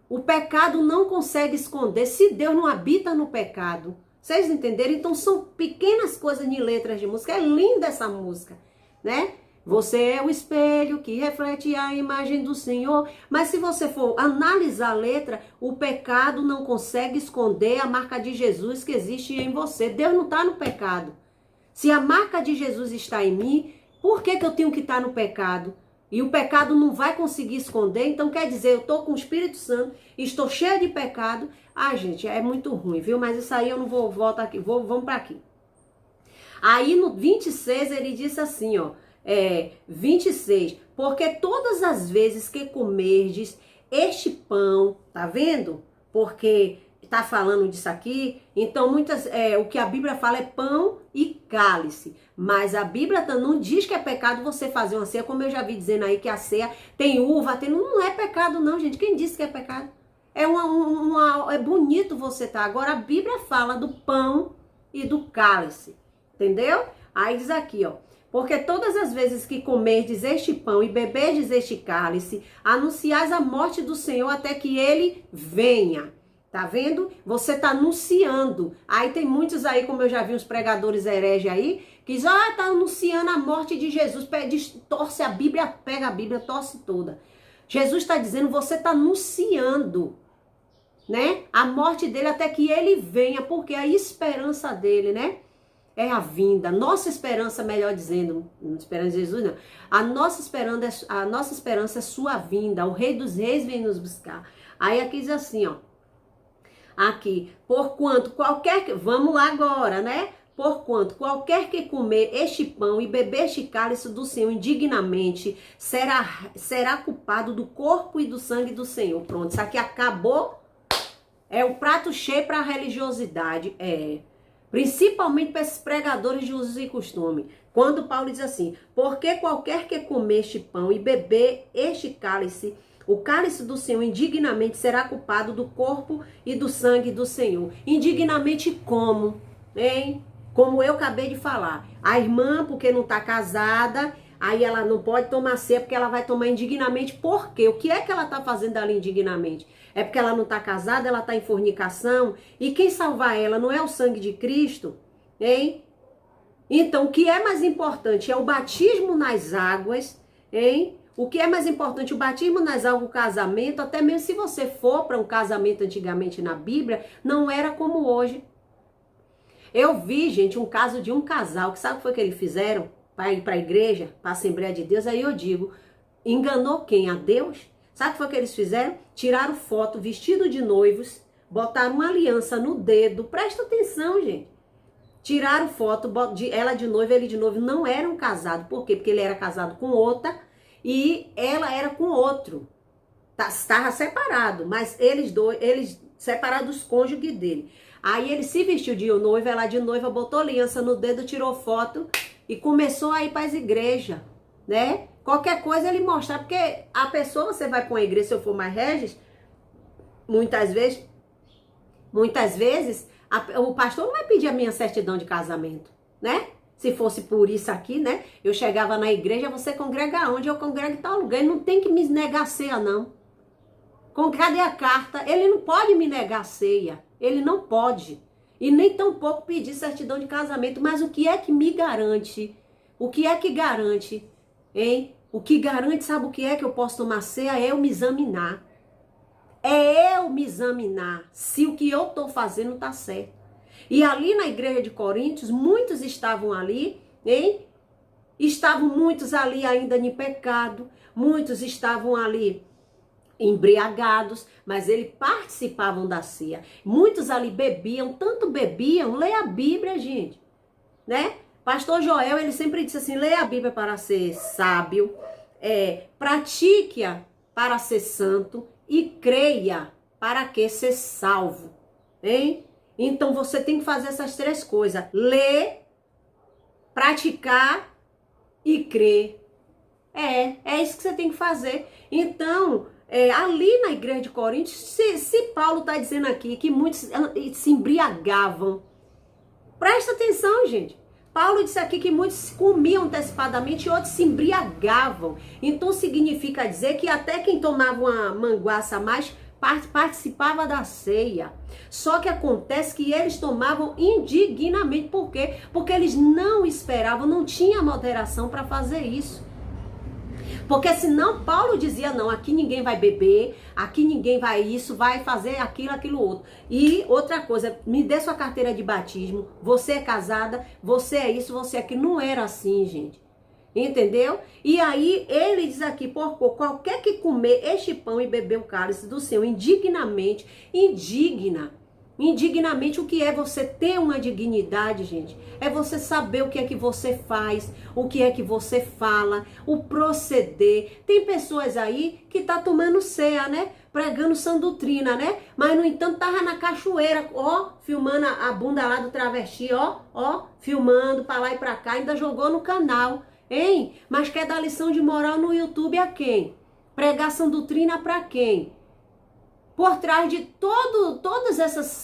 O pecado não consegue esconder. Se Deus não habita no pecado, vocês entenderam? Então são pequenas coisas em letras de música. É linda essa música, né? Você é o espelho que reflete a imagem do Senhor. Mas se você for analisar a letra, o pecado não consegue esconder a marca de Jesus que existe em você. Deus não está no pecado. Se a marca de Jesus está em mim, por que eu tenho que estar no pecado? E o pecado não vai conseguir esconder. Então quer dizer, eu estou com o Espírito Santo, estou cheia de pecado. Ah, gente, é muito ruim, viu? Mas isso aí eu não vou voltar aqui. Vamos para aqui. Aí no 26 ele disse assim, ó. 26, porque todas as vezes que comerdes este pão, tá vendo? Porque tá falando disso aqui, então o que a Bíblia fala é pão e cálice, mas a Bíblia não diz que é pecado você fazer uma ceia, como eu já vi dizendo aí que a ceia tem uva, não é pecado não, gente, quem disse que é pecado? É bonito você tá, agora a Bíblia fala do pão e do cálice, entendeu? Aí diz aqui, ó. Porque todas as vezes que comerdes este pão e beberdes este cálice, anunciais a morte do Senhor até que ele venha. Tá vendo? Você tá anunciando. Aí tem muitos aí, como eu já vi uns pregadores hereges aí, que dizem, tá anunciando a morte de Jesus. Torce a Bíblia, pega a Bíblia, torce toda. Jesus está dizendo, você tá anunciando, né? A morte dele até que ele venha, porque a esperança dele, né? É a vinda, nossa esperança, melhor dizendo, não esperando Jesus, não. A nossa esperança é sua vinda, o Rei dos Reis vem nos buscar. Aí aqui diz assim, ó, aqui, porquanto qualquer, vamos lá agora, né? Porquanto qualquer que comer este pão e beber este cálice do Senhor indignamente, será culpado do corpo e do sangue do Senhor. Pronto, isso aqui acabou, é o prato cheio para a religiosidade, principalmente para esses pregadores de usos e costume. Quando Paulo diz assim, porque qualquer que comer este pão e beber este cálice, o cálice do Senhor indignamente será culpado do corpo e do sangue do Senhor. Indignamente como? Hein? Como eu acabei de falar. A irmã, porque não está casada, aí ela não pode tomar ceia porque ela vai tomar indignamente. Por quê? O que é que ela está fazendo ali indignamente? É porque ela não está casada, ela está em fornicação. E quem salvar ela não é o sangue de Cristo? Hein? Então, o que é mais importante é o batismo nas águas, hein? O que é mais importante, o batismo nas águas, o casamento, até mesmo se você for para um casamento antigamente na Bíblia, não era como hoje. Eu vi, gente, um caso de um casal, que sabe o que foi que eles fizeram? Para ir para a igreja, para a Assembleia de Deus, aí eu digo, enganou quem? A Deus? Sabe o que foi que eles fizeram? Tiraram foto, vestido de noivos, botaram uma aliança no dedo. Presta atenção, gente. Tiraram foto, ela de noiva, ele de noivo. Não eram casados. Por quê? Porque ele era casado com outra e ela era com outro. Estava separado, mas eles separados dos cônjuges dele. Aí ele se vestiu de noiva, ela de noiva, botou aliança no dedo, tirou foto e começou a ir para as igrejas, né? Qualquer coisa ele mostrar, porque a pessoa, você vai para uma igreja, se eu for mais Regis, muitas vezes, o pastor não vai pedir a minha certidão de casamento, né? Se fosse por isso aqui, né? Eu chegava na igreja, você congrega onde? Eu congrego em tal lugar. Ele não tem que me negar ceia, não. Cadê a carta? Ele não pode me negar ceia. Ele não pode. e nem tampouco pedir certidão de casamento. Mas o que é que me garante? O que é que garante, hein? O que garante, sabe o que é que eu posso tomar ceia? É eu me examinar. É eu me examinar se o que eu estou fazendo está certo. E ali na igreja de Coríntios, muitos estavam ali, hein? Estavam muitos ali ainda em pecado, muitos estavam ali embriagados, mas eles participavam da ceia. Muitos ali bebiam, tanto bebiam, leia a Bíblia, gente, né? Pastor Joel, ele sempre disse assim, leia a Bíblia para ser sábio, pratique-a para ser santo e creia para que ser salvo, hein? Então você tem que fazer essas três coisas, ler, praticar e crer. É isso que você tem que fazer. Então, ali na igreja de Coríntios, se Paulo está dizendo aqui que muitos se embriagavam, presta atenção, gente. Paulo disse aqui que muitos comiam antecipadamente e outros se embriagavam. Então significa dizer que até quem tomava uma manguaça a mais participava da ceia. Só que acontece que eles tomavam indignamente. Por quê? Porque eles não esperavam, não tinha moderação para fazer isso. Porque senão Paulo dizia, não, aqui ninguém vai beber, aqui ninguém vai isso, vai fazer aquilo outro. E outra coisa, me dê sua carteira de batismo, você é casada, você é isso, você é aquilo. Não era assim, gente. Entendeu? E aí ele diz aqui, porco, qualquer que comer este pão e beber o cálice do Senhor indignamente, indignamente, o que é você ter uma dignidade, gente? É você saber o que é que você faz, o que é que você fala, o proceder. Tem pessoas aí que tá tomando ceia, né? Pregando sã doutrina, né? Mas, no entanto, tava na cachoeira, ó, filmando a bunda lá do travesti, ó, filmando pra lá e pra cá, ainda jogou no canal, hein? Mas quer dar lição de moral no YouTube a quem? Pregar sã doutrina pra quem? Por trás de todos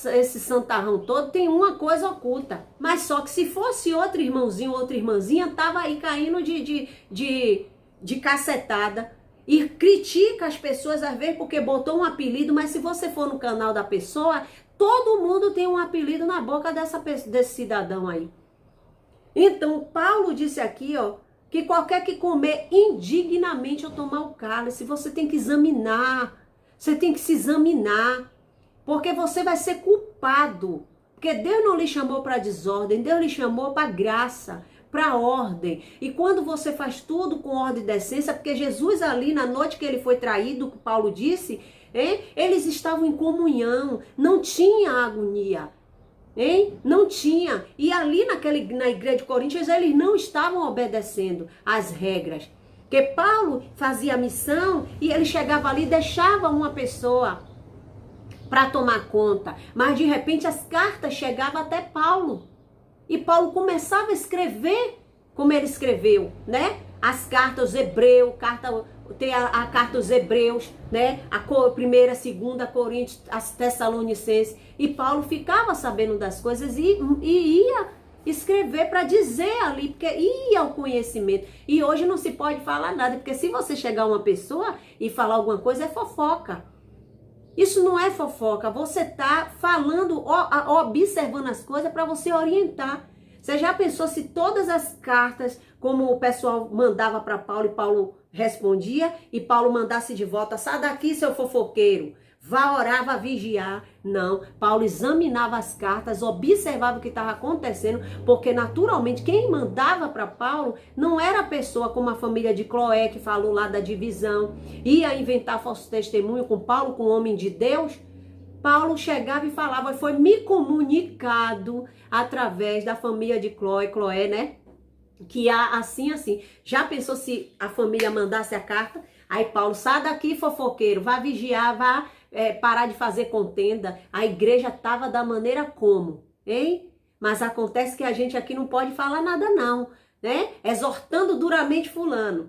esse santarrão todo, tem uma coisa oculta. Mas só que se fosse outro irmãozinho, outra irmãzinha, tava aí caindo de cacetada. E critica as pessoas, às vezes, porque botou um apelido, mas se você for no canal da pessoa, todo mundo tem um apelido na boca desse cidadão aí. Então, Paulo disse aqui, ó, que qualquer que comer indignamente ou tomar o cálice, você tem que examinar. Você tem que se examinar, porque você vai ser culpado. Porque Deus não lhe chamou para desordem, Deus lhe chamou para graça, para ordem. E quando você faz tudo com ordem e decência, porque Jesus ali na noite que ele foi traído, que Paulo disse, eles estavam em comunhão, não tinha agonia. Não tinha. E ali na igreja de Coríntios, eles não estavam obedecendo às regras. Porque Paulo fazia a missão e ele chegava ali e deixava uma pessoa para tomar conta. Mas de repente as cartas chegavam até Paulo. E Paulo começava a escrever como ele escreveu, né? As cartas, os hebreus, tem a carta aos hebreus, né? A primeira, segunda Coríntios, as Tessalonicenses. E Paulo ficava sabendo das coisas e ia escrever para dizer ali, porque ia o conhecimento. E hoje não se pode falar nada, porque se você chegar uma pessoa e falar alguma coisa, é fofoca. Isso não é fofoca, você tá falando, observando as coisas para você orientar. Você já pensou se todas as cartas, como o pessoal mandava para Paulo e Paulo respondia, e Paulo mandasse de volta, sai daqui, seu fofoqueiro, vá orar, vá vigiar. Não, Paulo examinava as cartas, observava o que estava acontecendo, porque naturalmente quem mandava para Paulo não era a pessoa como a família de Cloé, que falou lá da divisão, ia inventar falso testemunho com Paulo, com o homem de Deus. Paulo chegava e falava, foi me comunicado através da família de Cloé, né? Que há assim. Já pensou se a família mandasse a carta? Aí Paulo, sai daqui, fofoqueiro, vá vigiar, vá parar de fazer contenda. A igreja estava da maneira como, hein? Mas acontece que a gente aqui não pode falar nada não, né? Exortando duramente fulano.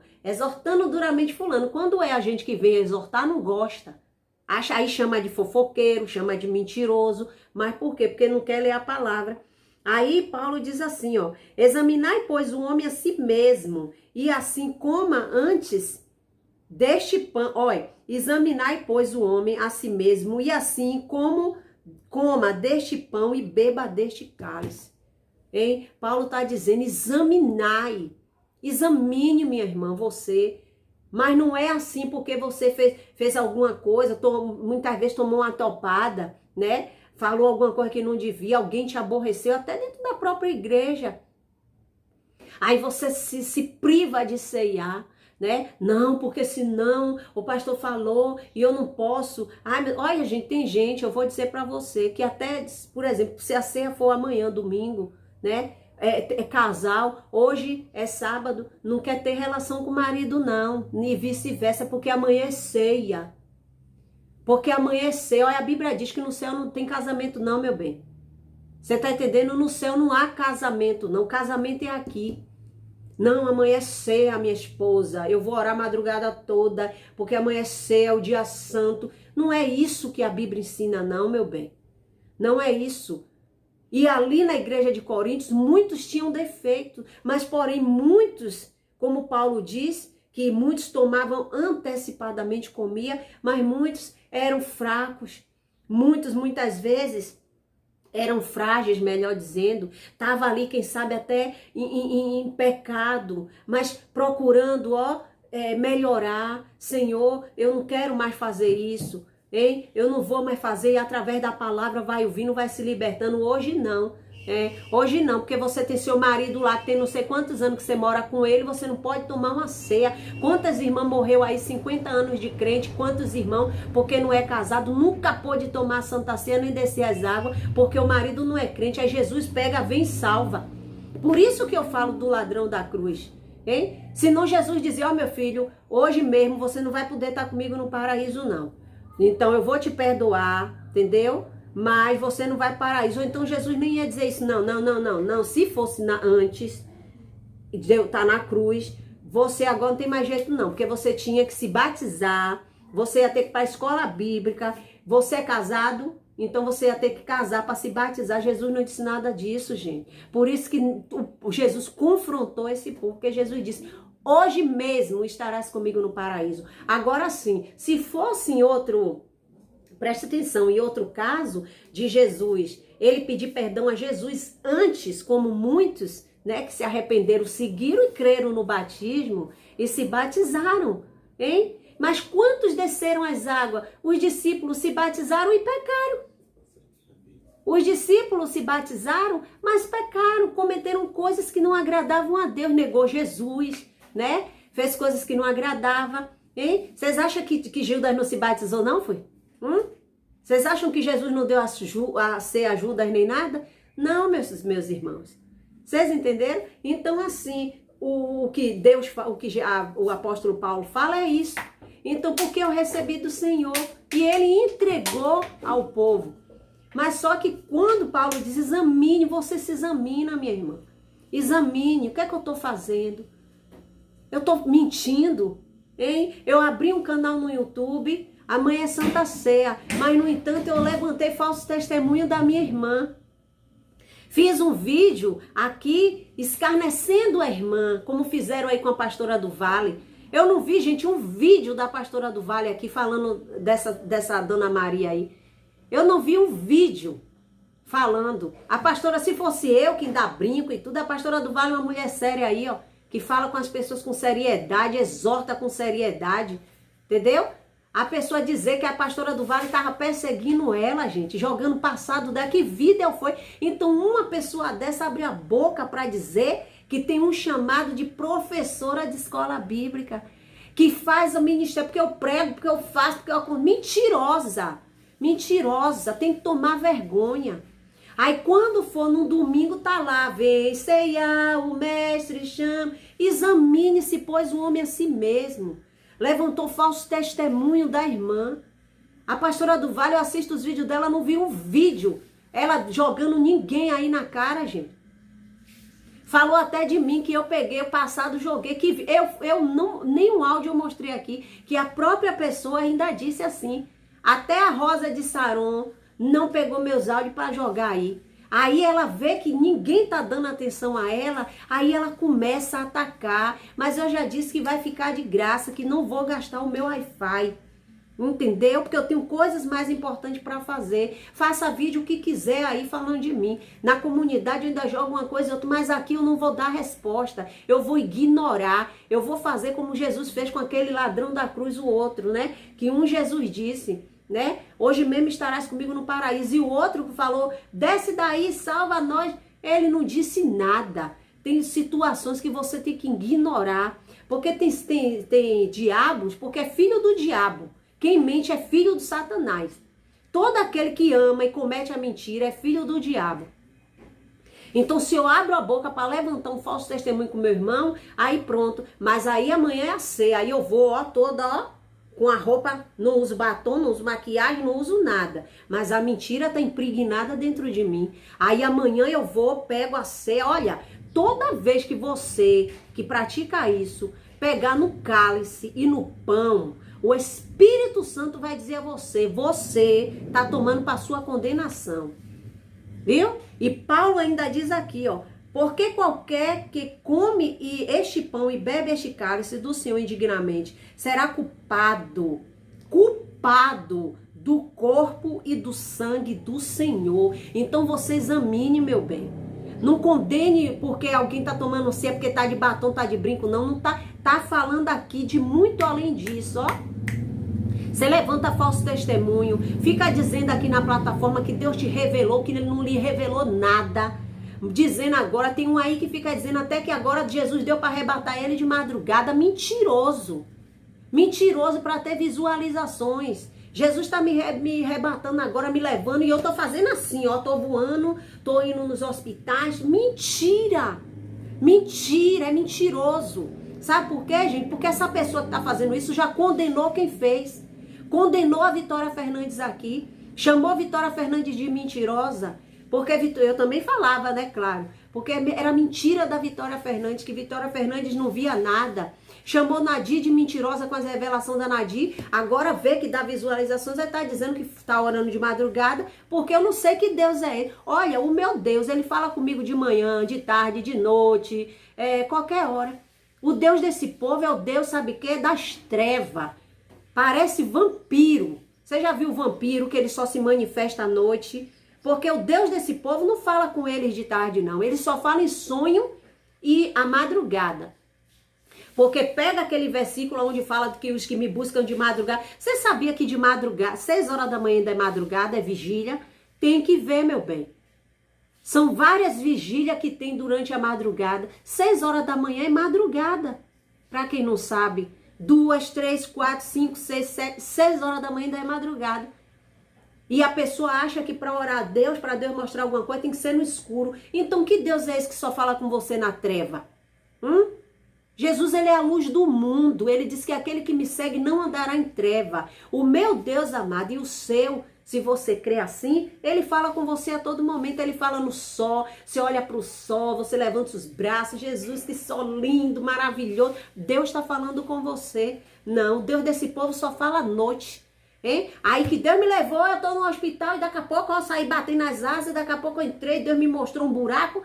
Quando é a gente que vem exortar, não gosta. Aí chama de fofoqueiro, chama de mentiroso. Mas por quê? Porque não quer ler a palavra. Aí Paulo diz assim, ó, examinai, pois, o homem a si mesmo, e assim coma antes deste pão, olha, examinai, pois, o homem a si mesmo, e assim como coma deste pão e beba deste cálice. Hein? Paulo está dizendo, examinai. Examine, minha irmã, você. Mas não é assim porque você fez alguma coisa, muitas vezes tomou uma topada, né? Falou alguma coisa que não devia, alguém te aborreceu, até dentro da própria igreja. Aí você se priva de ceiar, né? Não, porque senão o pastor falou e eu não posso. Ai, olha, gente, tem gente, eu vou dizer para você, que até, por exemplo, se a ceia for amanhã, domingo, né? É casal, hoje é sábado, não quer ter relação com o marido não, e vice-versa, porque amanhã é ceia. Porque amanhã é ceia, olha, a Bíblia diz que no céu não tem casamento não, meu bem. Você tá entendendo? No céu não há casamento não, casamento é aqui. Não, amanhã é ceia, minha esposa, eu vou orar a madrugada toda, porque amanhã é ceia, é o dia santo. Não é isso que a Bíblia ensina não, meu bem. Não é isso. E ali na igreja de Coríntios, muitos tinham defeito, mas porém muitos, como Paulo diz, que muitos tomavam antecipadamente, comia, mas muitos eram fracos. Muitas vezes eram frágeis, melhor dizendo, estava ali, quem sabe, até em pecado, mas procurando, melhorar. Senhor, eu não quero mais fazer isso. Hein? Eu não vou mais fazer, e através da palavra vai ouvindo, vai se libertando. Hoje não. Hoje não, porque você tem seu marido lá que tem não sei quantos anos que você mora com ele, você não pode tomar uma ceia. Quantas irmãs morreu aí, 50 anos de crente, quantos irmãos, porque não é casado, nunca pôde tomar a Santa Ceia nem descer as águas, porque o marido não é crente, aí Jesus pega, vem e salva. Por isso que eu falo do ladrão da cruz. Hein? Senão Jesus dizia, meu filho, hoje mesmo você não vai poder estar comigo no paraíso não. Então eu vou te perdoar, entendeu? Mas você não vai para o paraíso. Ou então Jesus nem ia dizer isso. Não. Se fosse antes, Deus tá na cruz, você agora não tem mais jeito não. Porque você tinha que se batizar, você ia ter que ir para a escola bíblica, você é casado, então você ia ter que casar para se batizar. Jesus não disse nada disso, gente. Por isso que Jesus confrontou esse povo, porque Jesus disse... Hoje mesmo estarás comigo no paraíso. Agora sim, se fosse em outro, preste atenção, em outro caso de Jesus, ele pedir perdão a Jesus antes, como muitos, né, que se arrependeram, seguiram e creram no batismo e se batizaram, hein? Mas quantos desceram as águas? Os discípulos se batizaram e pecaram. Os discípulos se batizaram, mas pecaram, cometeram coisas que não agradavam a Deus, negou Jesus, né? Fez coisas que não agradavam, hein? Vocês acham que Judas não se batizou não, foi? Vocês acham que Jesus não deu a ser a Judas nem nada? Não, meus irmãos. Vocês entenderam? Então assim, o que o apóstolo Paulo fala é isso. Então porque eu recebi do Senhor e ele entregou ao povo. Mas só que quando Paulo diz examine, você se examina, minha irmã. Examine, o que é que eu estou fazendo? Eu estou mentindo, hein? Eu abri um canal no YouTube, amanhã é Santa Ceia, mas no entanto eu levantei falso testemunho da minha irmã. Fiz um vídeo aqui escarnecendo a irmã, como fizeram aí com a pastora do Vale. Eu não vi, gente, um vídeo da pastora do Vale aqui falando dessa Dona Maria aí. Eu não vi um vídeo falando. A pastora, se fosse eu que dá brinco e tudo, a pastora do Vale é uma mulher séria aí, ó, que fala com as pessoas com seriedade, exorta com seriedade, entendeu? A pessoa dizer que a pastora do Vale estava perseguindo ela, gente, jogando passado dela, que vida foi. Então uma pessoa dessa abre a boca para dizer que tem um chamado de professora de escola bíblica, que faz o ministério, porque eu prego, porque eu faço, porque eu... Mentirosa, tem que tomar vergonha. Aí quando for no domingo, tá lá, vem ceia, o mestre chama, examine-se, pois o homem a si mesmo. Levantou falso testemunho da irmã. A pastora do Vale, eu assisto os vídeos dela, não vi um vídeo, ela jogando ninguém aí na cara, gente. Falou até de mim que eu peguei o passado, joguei, que eu não, nenhum áudio eu mostrei aqui, que a própria pessoa ainda disse assim. Até a Rosa de Saron não pegou meus áudios para jogar aí. Aí ela vê que ninguém tá dando atenção a ela, aí ela começa a atacar. Mas eu já disse que vai ficar de graça, que não vou gastar o meu Wi-Fi. Entendeu? Porque eu tenho coisas mais importantes para fazer. Faça vídeo o que quiser aí falando de mim. Na comunidade eu ainda jogo uma coisa, mas aqui eu não vou dar resposta. Eu vou ignorar. Eu vou fazer como Jesus fez com aquele ladrão da cruz, o outro, né? Que um Jesus disse, né? Hoje mesmo estarás comigo no paraíso. E o outro que falou, desce daí, salva nós. Ele não disse nada. Tem situações que você tem que ignorar. Porque tem diabos, porque é filho do diabo. Quem mente é filho do Satanás. Todo aquele que ama e comete a mentira é filho do diabo. Então, se eu abro a boca para levantar um falso testemunho com meu irmão, aí pronto. Mas aí amanhã é a ceia. Aí eu vou, ó, toda, ó, com a roupa, não uso batom, não uso maquiagem, não uso nada. Mas a mentira tá impregnada dentro de mim. Aí amanhã eu vou, pego a ceia. Olha, toda vez que você que pratica isso, pegar no cálice e no pão, o Espírito Santo vai dizer a você, você tá tomando para sua condenação. Viu? E Paulo ainda diz aqui, ó, porque qualquer que come este pão e bebe este cálice do Senhor indignamente, será culpado do corpo e do sangue do Senhor. Então você examine, meu bem. Não condene porque alguém tá tomando ceia, porque tá de batom, tá de brinco, não tá. Tá falando aqui de muito além disso, ó. Você levanta falso testemunho, fica dizendo aqui na plataforma que Deus te revelou, que Ele não lhe revelou nada. Dizendo agora, tem um aí que fica dizendo até que agora Jesus deu para arrebatar ele de madrugada. Mentiroso. Mentiroso para ter visualizações. Jesus está me arrebatando agora, me levando, e eu tô fazendo assim, ó, tô voando, tô indo nos hospitais. Mentira! Mentira, é mentiroso. Sabe por quê, gente? Porque essa pessoa que tá fazendo isso já condenou quem fez. Condenou a Vitória Fernandes aqui, chamou a Vitória Fernandes de mentirosa, porque eu também falava, né, claro, porque era mentira da Vitória Fernandes, que Vitória Fernandes não via nada. Chamou Nadir de mentirosa com as revelações da Nadir, agora vê que dá visualizações, aí tá dizendo que tá orando de madrugada, porque eu não sei que Deus é ele. Olha, o meu Deus, ele fala comigo de manhã, de tarde, de noite, qualquer hora. O Deus desse povo é o Deus, sabe o quê? Das trevas. Parece vampiro. Você já viu vampiro que ele só se manifesta à noite? Porque o Deus desse povo não fala com eles de tarde, não. Ele só fala em sonho e à madrugada. Porque pega aquele versículo onde fala que os que me buscam de madrugada. Você sabia que de madrugada, 6 horas da manhã da madrugada é vigília? Tem que ver, meu bem. São várias vigílias que tem durante a madrugada. 6 horas da manhã é madrugada. Para quem não sabe, 2, 3, 4, 5, 6, 7, 6 horas da manhã ainda é madrugada. E a pessoa acha que para orar a Deus, para Deus mostrar alguma coisa, tem que ser no escuro. Então que Deus é esse que só fala com você na treva? Jesus, ele é a luz do mundo. Ele diz que aquele que me segue não andará em treva. O meu Deus amado e o seu, se você crê assim, ele fala com você a todo momento. Ele fala no sol, você olha para o sol, você levanta os braços. Jesus, que sol lindo, maravilhoso. Deus está falando com você. Não, Deus desse povo só fala à noite. Hein? Aí que Deus me levou, eu tô no hospital e daqui a pouco eu saí batendo nas asas, daqui a pouco eu entrei, Deus me mostrou um buraco.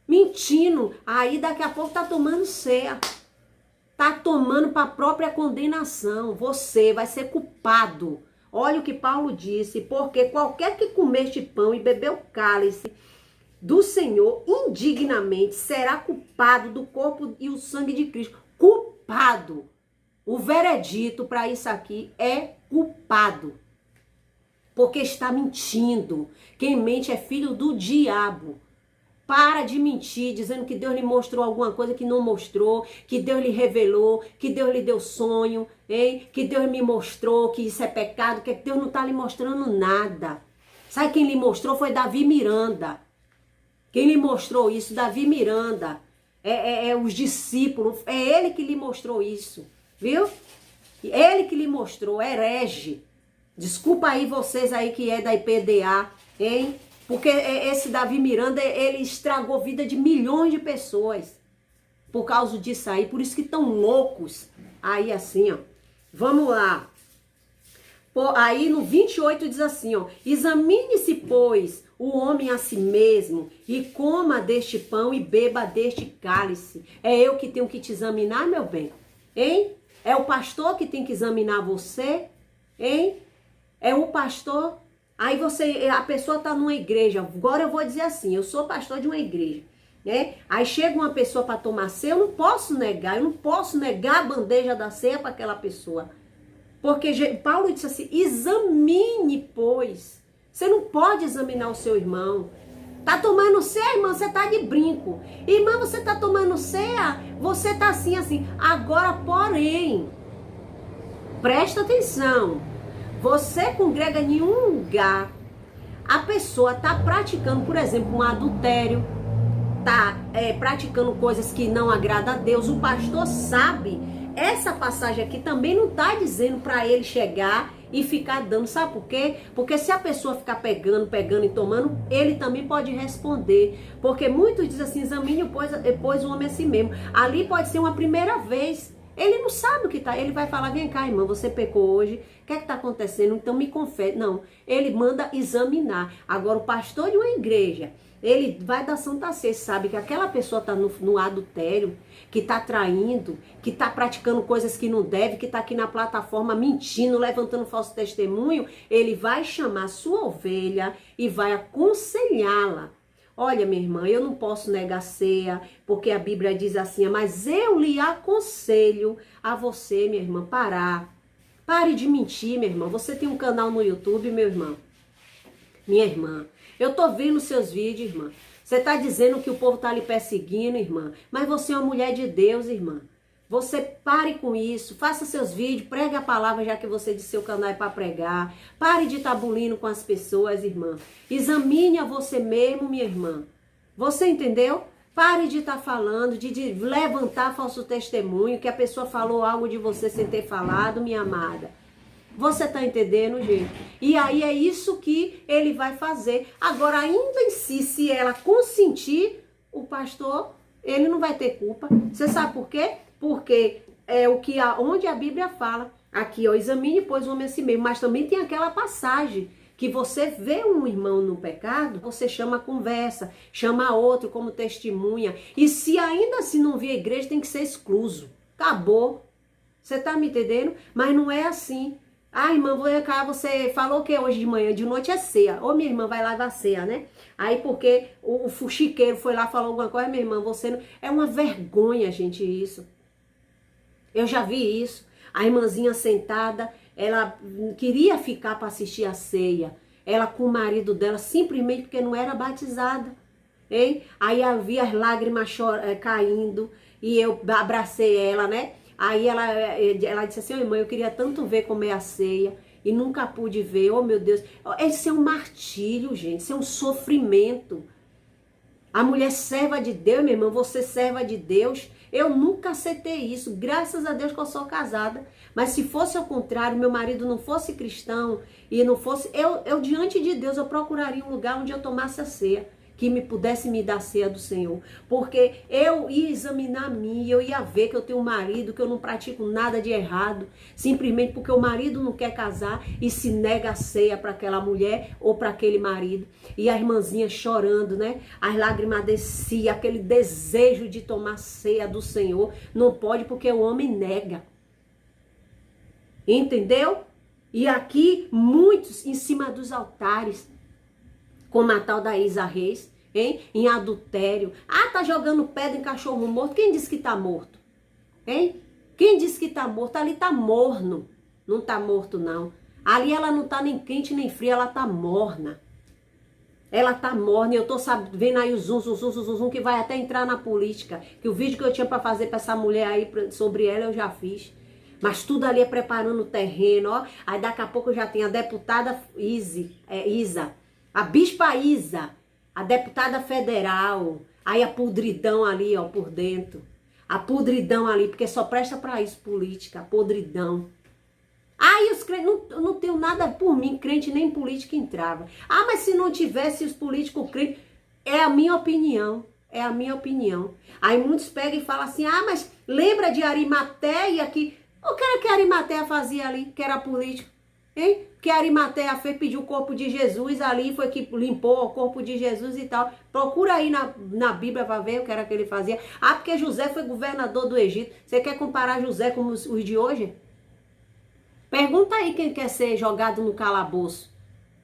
Mentindo. Aí daqui a pouco tá tomando ceia. Tá tomando para a própria condenação. Você vai ser culpado. Olha o que Paulo disse, porque qualquer que comer este pão e beber o cálice do Senhor indignamente será culpado do corpo e o sangue de Cristo. Culpado. O veredito para isso aqui é culpado. Porque está mentindo. Quem mente é filho do diabo. Para de mentir, dizendo que Deus lhe mostrou alguma coisa que não mostrou, que Deus lhe revelou, que Deus lhe deu sonho, hein? Que Deus me mostrou que isso é pecado, que Deus não está lhe mostrando nada. Sabe quem lhe mostrou? Foi Davi Miranda. Quem lhe mostrou isso? Davi Miranda. Os discípulos, é ele que lhe mostrou isso, viu? Ele que lhe mostrou, herege. Desculpa aí vocês aí que é da IPDA, hein? Porque esse Davi Miranda, ele estragou a vida de milhões de pessoas. Por causa disso aí. Por isso que estão loucos. Aí assim, ó. Vamos lá. Aí no 28 diz assim, ó. Examine-se, pois, o homem a si mesmo e coma deste pão e beba deste cálice. É eu que tenho que te examinar, meu bem? Hein? É o pastor que tem que examinar você? hein? É o pastor. Aí a pessoa tá numa igreja. Agora eu vou dizer assim, eu sou pastor de uma igreja, né? Aí chega uma pessoa para tomar ceia, eu não posso negar a bandeja da ceia para aquela pessoa. Porque Paulo disse assim, examine, pois. Você não pode examinar o seu irmão. Tá tomando ceia, irmã, você tá de brinco. Irmã, você tá tomando ceia, você tá assim. Agora, porém, presta atenção. Você congrega em um lugar, a pessoa tá praticando, por exemplo, um adultério, tá praticando coisas que não agradam a Deus. O pastor sabe. Essa passagem aqui também não tá dizendo para ele chegar e ficar dando, sabe por quê? Porque se a pessoa ficar pegando e tomando, ele também pode responder. Porque muitos dizem assim, examine pois o homem a si mesmo. Ali pode ser uma primeira vez. Ele não sabe o que tá. Ele vai falar, vem cá, irmã, você pecou hoje. O que é que tá acontecendo? Então me confesse. Não, ele manda examinar. Agora o pastor de uma igreja, ele vai dar Santa Ceia, sabe que aquela pessoa tá no adultério, que tá traindo, que tá praticando coisas que não deve, que tá aqui na plataforma mentindo, levantando falso testemunho. Ele vai chamar a sua ovelha e vai aconselhá-la. Olha, minha irmã, eu não posso negar ceia, porque a Bíblia diz assim, mas eu lhe aconselho a você, minha irmã, parar. Pare de mentir, minha irmã. Você tem um canal no YouTube, meu irmão. Minha irmã, eu tô vendo seus vídeos, irmã. Você tá dizendo que o povo tá lhe perseguindo, irmã. Mas você é uma mulher de Deus, irmã. Você pare com isso, faça seus vídeos, pregue a palavra, já que você disse seu canal é para pregar. Pare de estar bulindo com as pessoas, irmã. Examine a você mesmo, minha irmã. Você entendeu? Pare de estar falando, de levantar falso testemunho, que a pessoa falou algo de você sem ter falado, minha amada. Você tá entendendo, gente? E aí é isso que ele vai fazer. Agora, ainda em si, se ela consentir, o pastor, ele não vai ter culpa. Você sabe por quê? Porque é onde a Bíblia fala. Aqui, ó, examine, pois, o homem a si mesmo. Mas também tem aquela passagem que você vê um irmão no pecado, você chama a conversa, chama outro como testemunha. E se ainda assim não vir a igreja, tem que ser excluso. Acabou. Você tá me entendendo? Mas não é assim. Ah, irmã, vou cá, você falou que hoje de manhã, de noite é ceia. Ô, minha irmã, vai lá levar ceia, né? Aí porque o fuxiqueiro foi lá, falou alguma coisa, minha irmã, você não... É uma vergonha, gente, isso. Eu já vi isso. A irmãzinha sentada, ela queria ficar para assistir a ceia. Ela com o marido dela, simplesmente porque não era batizada. Hein? Aí havia as lágrimas caindo e eu abracei ela, né? Aí ela disse assim, irmã, eu queria tanto ver como é a ceia e nunca pude ver, oh meu Deus. Esse é um martírio, gente, isso é um sofrimento. A mulher serva de Deus, minha irmã, você serva de Deus. Eu nunca aceitei isso, graças a Deus que eu sou casada. Mas se fosse ao contrário, meu marido não fosse cristão e não fosse... Eu diante de Deus, eu procuraria um lugar onde eu tomasse a ceia, que me pudesse me dar a ceia do Senhor. Porque eu ia examinar a mim, eu ia ver que eu tenho um marido, que eu não pratico nada de errado, simplesmente porque o marido não quer casar e se nega a ceia para aquela mulher ou para aquele marido. E a irmãzinha chorando, né? As lágrimas desciam, aquele desejo de tomar ceia do Senhor. Não pode porque o homem nega. Entendeu? E aqui, muitos em cima dos altares, como a tal da Isa Reis, hein? Em adultério. Ah, tá jogando pedra em cachorro morto. Quem disse que tá morto? Hein? Quem disse que tá morto? Ali tá morno. Não tá morto, não. Ali ela não tá nem quente nem fria, ela tá morna. Ela tá morna e eu tô vendo aí o zum, que vai até entrar na política. Que o vídeo que eu tinha pra fazer pra essa mulher aí, sobre ela, eu já fiz. Mas tudo ali é preparando o terreno, ó. Aí daqui a pouco já tem a deputada Isa. A bispa Isa, a deputada federal, aí a podridão ali, ó, por dentro. A podridão ali, porque só presta pra isso política, a podridão. Aí os crentes, não tenho nada por mim, crente nem política entrava. Ah, mas se não tivesse os políticos crentes, é a minha opinião, é a minha opinião. Aí muitos pegam e falam assim, ah, mas lembra de Arimateia que... O que era que Arimateia fazia ali, que era político? Hein? Que Arimateia fez, pediu o corpo de Jesus ali, foi que limpou o corpo de Jesus e tal. Procura aí na Bíblia para ver o que era que ele fazia. Ah, porque José foi governador do Egito. Você quer comparar José com os de hoje? Pergunta aí quem quer ser jogado no calabouço.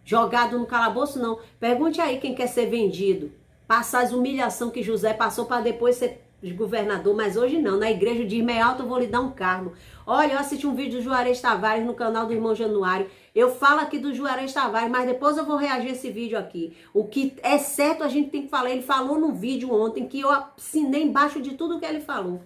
Jogado no calabouço, não. Pergunte aí quem quer ser vendido. Passar as humilhações que José passou para depois ser governador, mas hoje não. Na igreja de Irmã Alta eu vou lhe dar um cargo. Olha, eu assisti um vídeo do Juarez Tavares no canal do Irmão Januário. Eu falo aqui do Juarez Tavares, mas depois eu vou reagir a esse vídeo aqui. O que é certo a gente tem que falar. Ele falou no vídeo ontem que eu assinei embaixo de tudo que ele falou.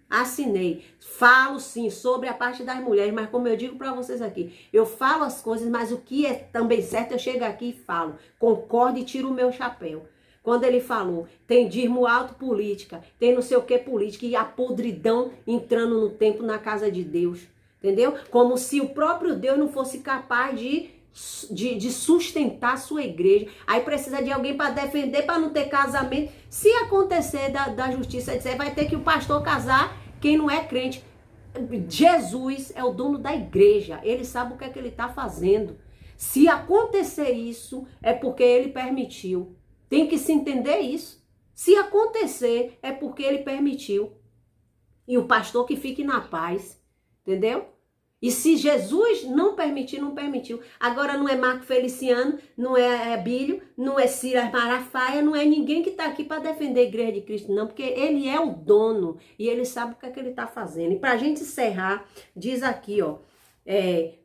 Assinei. Falo sim sobre a parte das mulheres, mas como eu digo para vocês aqui, eu falo as coisas, mas o que é também certo eu chego aqui e falo. Concordo e tiro o meu chapéu. Quando ele falou, tem dízimo alto política, tem não sei o que política, e a podridão entrando no tempo na casa de Deus. Entendeu? Como se o próprio Deus não fosse capaz de sustentar a sua igreja. Aí precisa de alguém para defender, para não ter casamento. Se acontecer da justiça, dizer, vai ter que o pastor casar quem não é crente. Jesus é o dono da igreja. Ele sabe o que é que ele está fazendo. Se acontecer isso, é porque ele permitiu. Tem que se entender isso. Se acontecer, é porque ele permitiu. E o pastor que fique na paz. Entendeu? E se Jesus não permitir, não permitiu. Agora não é Marco Feliciano, não é Bílio, não é Cira Marafaia, não é ninguém que está aqui para defender a igreja de Cristo, não. Porque ele é o dono e ele sabe o que é que ele está fazendo. E para a gente encerrar, diz aqui, ó.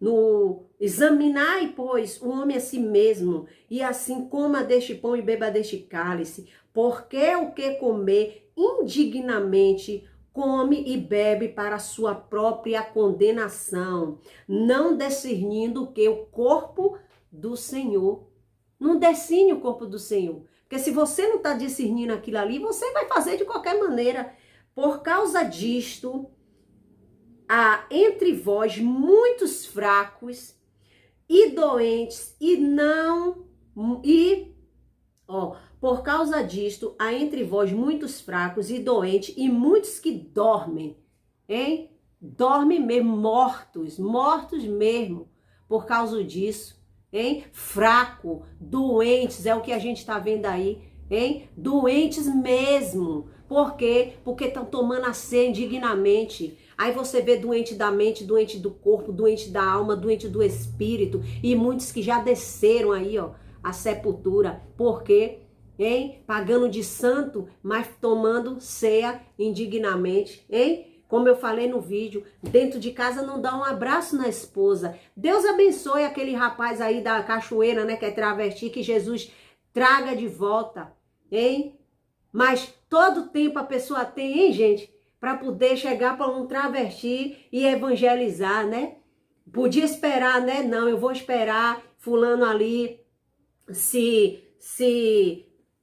No examinai, pois, o homem a si mesmo, e assim coma deste pão e beba deste cálice, porque o que comer indignamente come e bebe para a sua própria condenação, não discernindo o que o corpo do Senhor. Não discerne o corpo do Senhor, porque se você não está discernindo aquilo ali, você vai fazer de qualquer maneira. Por causa disto, há entre vós muitos fracos e doentes por causa disto há entre vós muitos fracos e doentes e muitos que dormem, hein? Dormem mesmo, mortos mesmo, por causa disso, hein? Fraco, doentes, é o que a gente está vendo aí, hein? Doentes mesmo. Por quê? Porque estão tomando a ceia indignamente. Aí você vê doente da mente, doente do corpo, doente da alma, doente do espírito. E muitos que já desceram aí, ó, a sepultura. Por quê? Hein? Pagando de santo, mas tomando ceia indignamente. Hein? Como eu falei no vídeo, dentro de casa não dá um abraço na esposa. Deus abençoe aquele rapaz aí da cachoeira, né, que é travesti, que Jesus traga de volta. Hein? Mas todo tempo a pessoa tem, hein, gente? Para poder chegar para um travesti e evangelizar, né? Podia esperar, né? Não, eu vou esperar fulano ali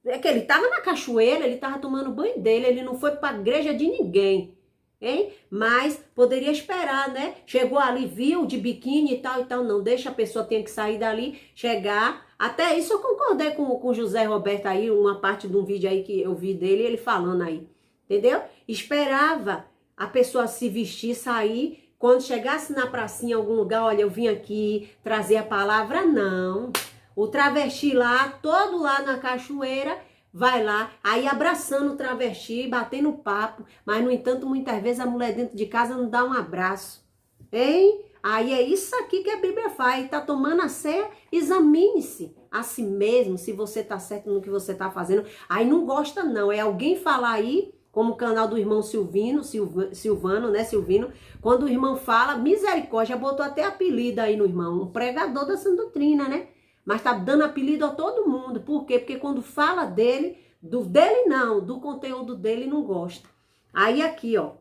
É que ele estava na cachoeira, ele estava tomando banho dele, ele não foi para a igreja de ninguém, hein? Mas poderia esperar, né? Chegou ali, viu, de biquíni e tal, não. Deixa a pessoa, tem que sair dali, chegar. Até isso eu concordei com o José Roberto aí, uma parte de um vídeo aí que eu vi dele, ele falando aí. Entendeu? Esperava a pessoa se vestir, sair. Quando chegasse na pracinha, em algum lugar, olha, eu vim aqui trazer a palavra, não. O travesti lá, todo lá na cachoeira, vai lá, aí abraçando o travesti, batendo papo. Mas, no entanto, muitas vezes a mulher dentro de casa não dá um abraço. Hein? Aí é isso aqui que a Bíblia faz. Tá tomando a ceia, examine-se a si mesmo, se você tá certo no que você tá fazendo. Aí não gosta não, é alguém falar aí, como o canal do irmão Silvano, né, Silvino, quando o irmão fala, misericórdia, botou até apelido aí no irmão, um pregador da sã doutrina, né? Mas tá dando apelido a todo mundo. Por quê? Porque quando fala dele, do conteúdo dele, não gosta. Aí aqui, ó,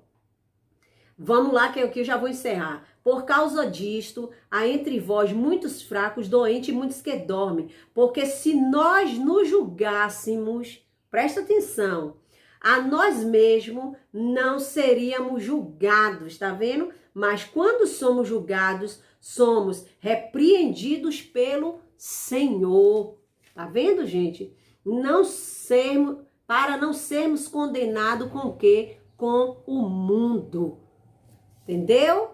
vamos lá que eu já vou encerrar. Por causa disto, há entre vós muitos fracos, doentes e muitos que dormem. Porque se nós nos julgássemos, presta atenção, a nós mesmos não seríamos julgados, tá vendo? Mas quando somos julgados, somos repreendidos pelo Senhor. Tá vendo, gente? Para não sermos condenados com o quê? Com o mundo. Entendeu?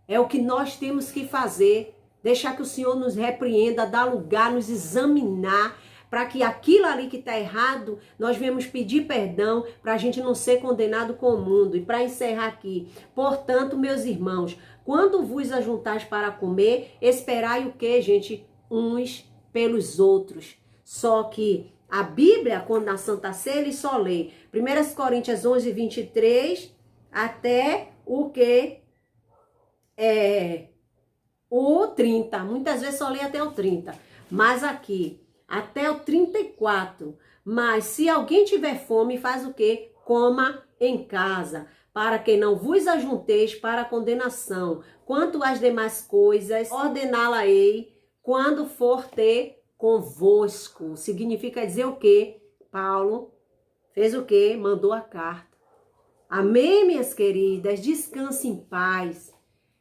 É o que nós temos que fazer. Deixar que o Senhor nos repreenda, dar lugar, nos examinar, para que aquilo ali que está errado, nós viemos pedir perdão, para a gente não ser condenado com o mundo. E para encerrar aqui, portanto, meus irmãos, quando vos ajuntais para comer, esperai o quê, gente? Uns pelos outros. Só que a Bíblia, quando na Santa Ceia, ele só lê 1 Coríntios 11, 23, até o quê? O 30. Muitas vezes só lê até o 30. Mas aqui, até o 34. Mas se alguém tiver fome, faz o quê? Coma em casa, para que não vos ajunteis para a condenação. Quanto às demais coisas, ordená-la-ei quando for ter convosco. Significa dizer o quê? Paulo fez o quê? Mandou a carta. Amém, minhas queridas? Descanse em paz.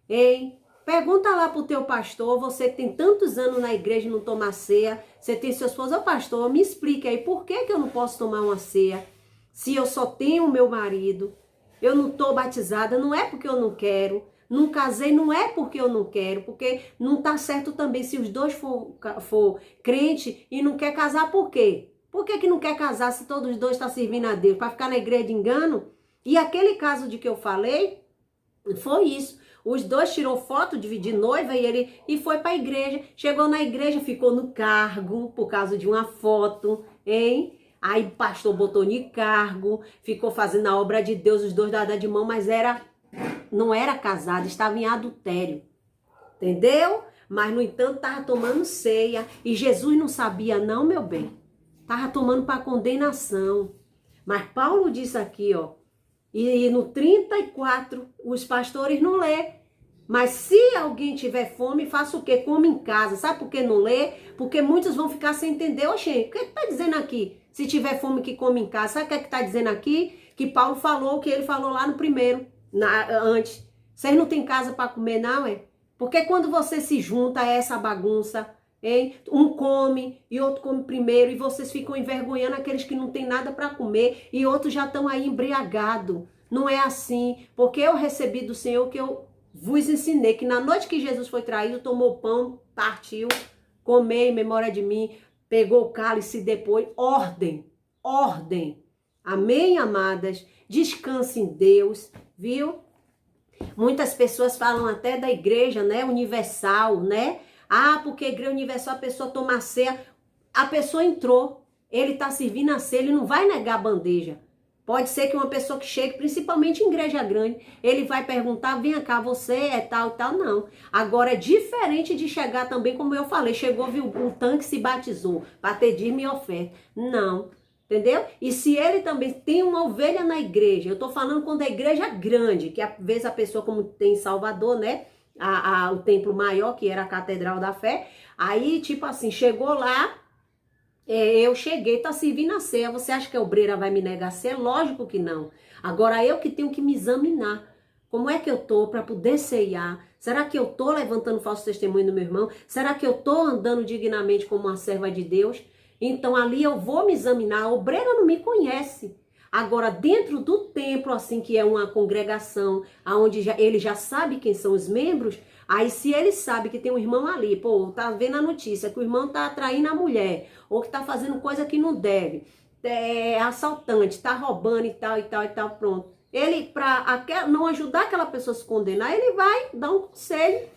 Hein? Pergunta lá pro teu pastor, você que tem tantos anos na igreja e não toma ceia, você tem seu esposo, pastor, me explique aí, por que eu não posso tomar uma ceia? Se eu só tenho o meu marido, eu não tô batizada, não é porque eu não quero, não casei, não é porque eu não quero, porque não tá certo também se os dois for crente e não quer casar, por quê? Por que não quer casar se todos os dois estão servindo a Deus? Para ficar na igreja de engano? E aquele caso de que eu falei, foi isso. Os dois tirou foto, dividiu noiva e foi para a igreja. Chegou na igreja, ficou no cargo por causa de uma foto, hein? Aí o pastor botou de cargo, ficou fazendo a obra de Deus, os dois dados de mão, mas não era casado, estava em adultério. Entendeu? Mas, no entanto, estava tomando ceia. E Jesus não sabia não, meu bem. Estava tomando para condenação. Mas Paulo disse aqui, ó. E no 34, os pastores não lê. Mas se alguém tiver fome, faça o quê? Come em casa. Sabe por que não lê? Porque muitos vão ficar sem entender. Oxê, o que está dizendo aqui? Se tiver fome, que come em casa. Sabe o que está dizendo aqui? Que Paulo falou o que ele falou lá no primeiro, antes. Vocês não têm casa para comer, não, é? Porque quando você se junta a essa bagunça, hein? Um come e outro come primeiro e vocês ficam envergonhando aqueles que não tem nada para comer e outros já estão aí embriagados. Não é assim, porque eu recebi do Senhor que eu vos ensinei, que na noite que Jesus foi traído, tomou pão, partiu, comeu em memória de mim, pegou o cálice e depois, ordem. Amém, amadas? Descanse em Deus, viu? Muitas pessoas falam até da igreja, né, universal, né? Ah, porque a igreja universal, a pessoa toma a ceia, a pessoa entrou, ele está servindo a ceia, ele não vai negar a bandeja. Pode ser que uma pessoa que chegue, principalmente em igreja grande, ele vai perguntar, vem cá, você é tal e tal, não. Agora é diferente de chegar também, como eu falei, chegou, viu o tanque, se batizou, para ter dízimo e oferta. Não, entendeu? E se ele também tem uma ovelha na igreja, eu tô falando quando é igreja grande, que às vezes a pessoa, como tem em Salvador, né? O templo maior, que era a Catedral da Fé, aí tipo assim, chegou lá, eu cheguei, tá servindo a ceia, você acha que a obreira vai me negar a ceia? Lógico que não. Agora eu que tenho que me examinar, como é que eu tô para poder ceiar? Será que eu tô levantando falso testemunho do meu irmão? Será que eu tô andando dignamente como uma serva de Deus? Então ali eu vou me examinar, a obreira não me conhece. Agora, dentro do templo, assim, que é uma congregação, onde ele já sabe quem são os membros, aí se ele sabe que tem um irmão ali, pô, tá vendo a notícia que o irmão tá atraindo a mulher, ou que tá fazendo coisa que não deve, é assaltante, tá roubando e tal, pronto. Ele, para não ajudar aquela pessoa a se condenar, ele vai dar um conselho,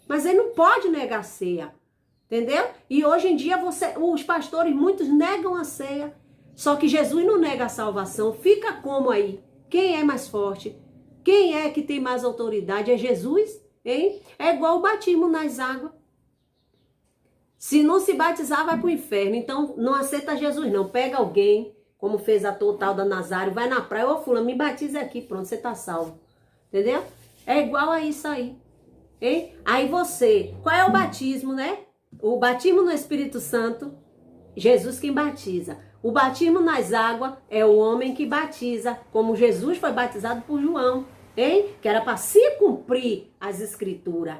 mas ele não pode negar a ceia, entendeu? E hoje em dia, os pastores, muitos negam a ceia. Só que Jesus não nega a salvação. Fica como aí? Quem é mais forte? Quem é que tem mais autoridade? É Jesus, hein? É igual o batismo nas águas. Se não se batizar, vai para o inferno. Então, não aceita Jesus, não. Pega alguém, como fez a total da Nazário, vai na praia, ô fulano, me batiza aqui, pronto, você tá salvo. Entendeu? É igual a isso aí. Hein? Aí você, qual é o batismo, né? O batismo no Espírito Santo, Jesus quem batiza. O batismo nas águas é o homem que batiza, como Jesus foi batizado por João, hein? Que era para se cumprir as escrituras.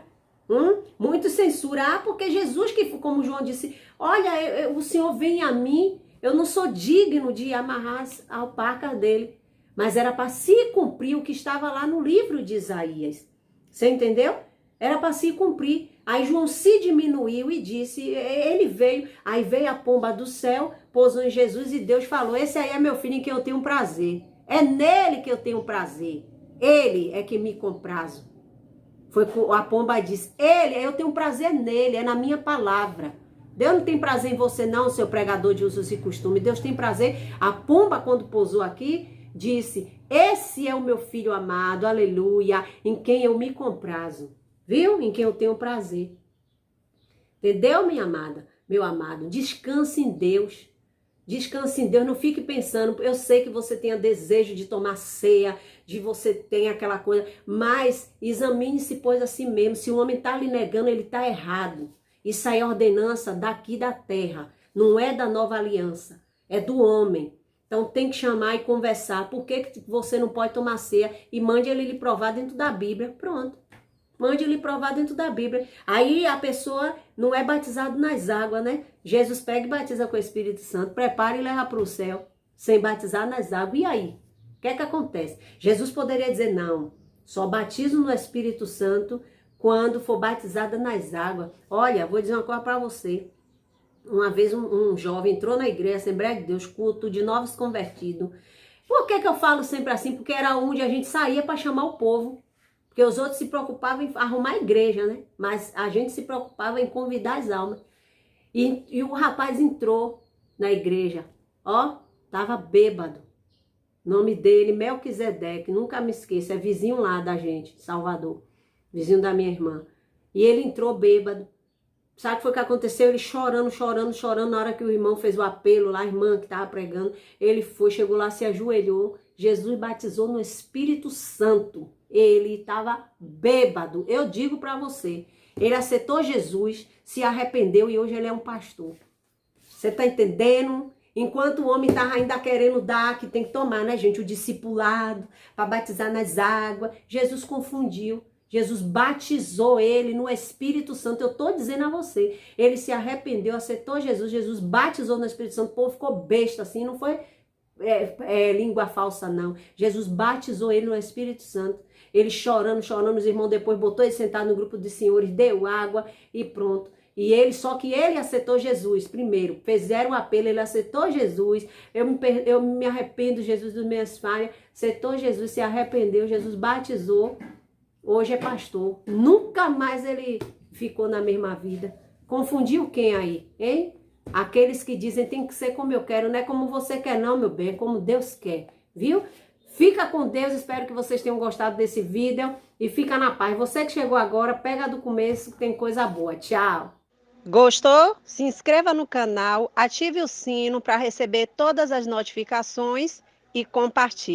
Muito censura, porque Jesus, que como João disse, olha, o Senhor vem a mim, eu não sou digno de amarrar as alpacas dele. Mas era para se cumprir o que estava lá no livro de Isaías. Você entendeu? Era para se cumprir. Aí João se diminuiu e disse, ele veio, aí veio a pomba do céu, pousou em Jesus e Deus falou, esse aí é meu filho em quem eu tenho prazer. É nele que eu tenho prazer. Ele é que me comprazo. Foi a pomba disse, eu tenho prazer nele, é na minha palavra. Deus não tem prazer em você não, seu pregador de usos e costumes. Deus tem prazer. A pomba, quando pousou aqui, disse, esse é o meu filho amado, aleluia, em quem eu me comprazo. Viu? Em quem eu tenho prazer. Entendeu, minha amada? Meu amado, descanse em Deus. Descanse em Deus, não fique pensando, eu sei que você tenha desejo de tomar ceia, de você ter aquela coisa, mas examine-se, pois, a si mesmo. Se o homem está lhe negando, ele está errado. Isso aí é ordenança daqui da terra, não é da nova aliança, é do homem. Então tem que chamar e conversar. Por que você não pode tomar ceia? E mande ele lhe provar dentro da Bíblia. Pronto. Mande ele provar dentro da Bíblia. Aí a pessoa não é batizada nas águas, né? Jesus pega e batiza com o Espírito Santo, prepara e leva para o céu, sem batizar nas águas. E aí? O que é que acontece? Jesus poderia dizer, não, só batizo no Espírito Santo quando for batizada nas águas. Olha, vou dizer uma coisa para você. Uma vez um jovem entrou na igreja, Assembleia de Deus, culto de novos convertidos. Por que eu falo sempre assim? Porque era onde a gente saía para chamar o povo. Porque os outros se preocupavam em arrumar a igreja, né? Mas a gente se preocupava em convidar as almas. E o rapaz entrou na igreja. Ó, tava bêbado. O nome dele, Melquisedeque, nunca me esqueço. É vizinho lá da gente, Salvador. Vizinho da minha irmã. E ele entrou bêbado. Sabe o que foi que aconteceu? Ele chorando, chorando, chorando. Na hora que o irmão fez o apelo lá, a irmã que estava pregando, ele foi, chegou lá, se ajoelhou. Jesus batizou no Espírito Santo. Ele estava bêbado. Eu digo para você, ele aceitou Jesus, se arrependeu e hoje ele é um pastor. Você está entendendo? Enquanto o homem está ainda querendo dar, que tem que tomar, né, gente? O discipulado, para batizar nas águas. Jesus confundiu. Jesus batizou ele no Espírito Santo. Eu estou dizendo a você. Ele se arrependeu, aceitou Jesus. Jesus batizou no Espírito Santo. O povo ficou besta assim. Não foi língua falsa, não. Jesus batizou ele no Espírito Santo. Ele chorando, chorando. Os irmãos depois botou ele sentado no grupo de senhores, deu água e pronto. E ele, só que ele aceitou Jesus primeiro. Fizeram o apelo, ele aceitou Jesus. Eu me arrependo, Jesus, das minhas falhas. Aceitou Jesus, se arrependeu. Jesus batizou. Hoje é pastor. Nunca mais ele ficou na mesma vida. Confundiu quem aí, hein? Aqueles que dizem tem que ser como eu quero, não é como você quer não, meu bem, é como Deus quer, viu? Fica com Deus, espero que vocês tenham gostado desse vídeo e fica na paz. Você que chegou agora, pega do começo que tem coisa boa. Tchau! Gostou? Se inscreva no canal, ative o sino para receber todas as notificações e compartilhe.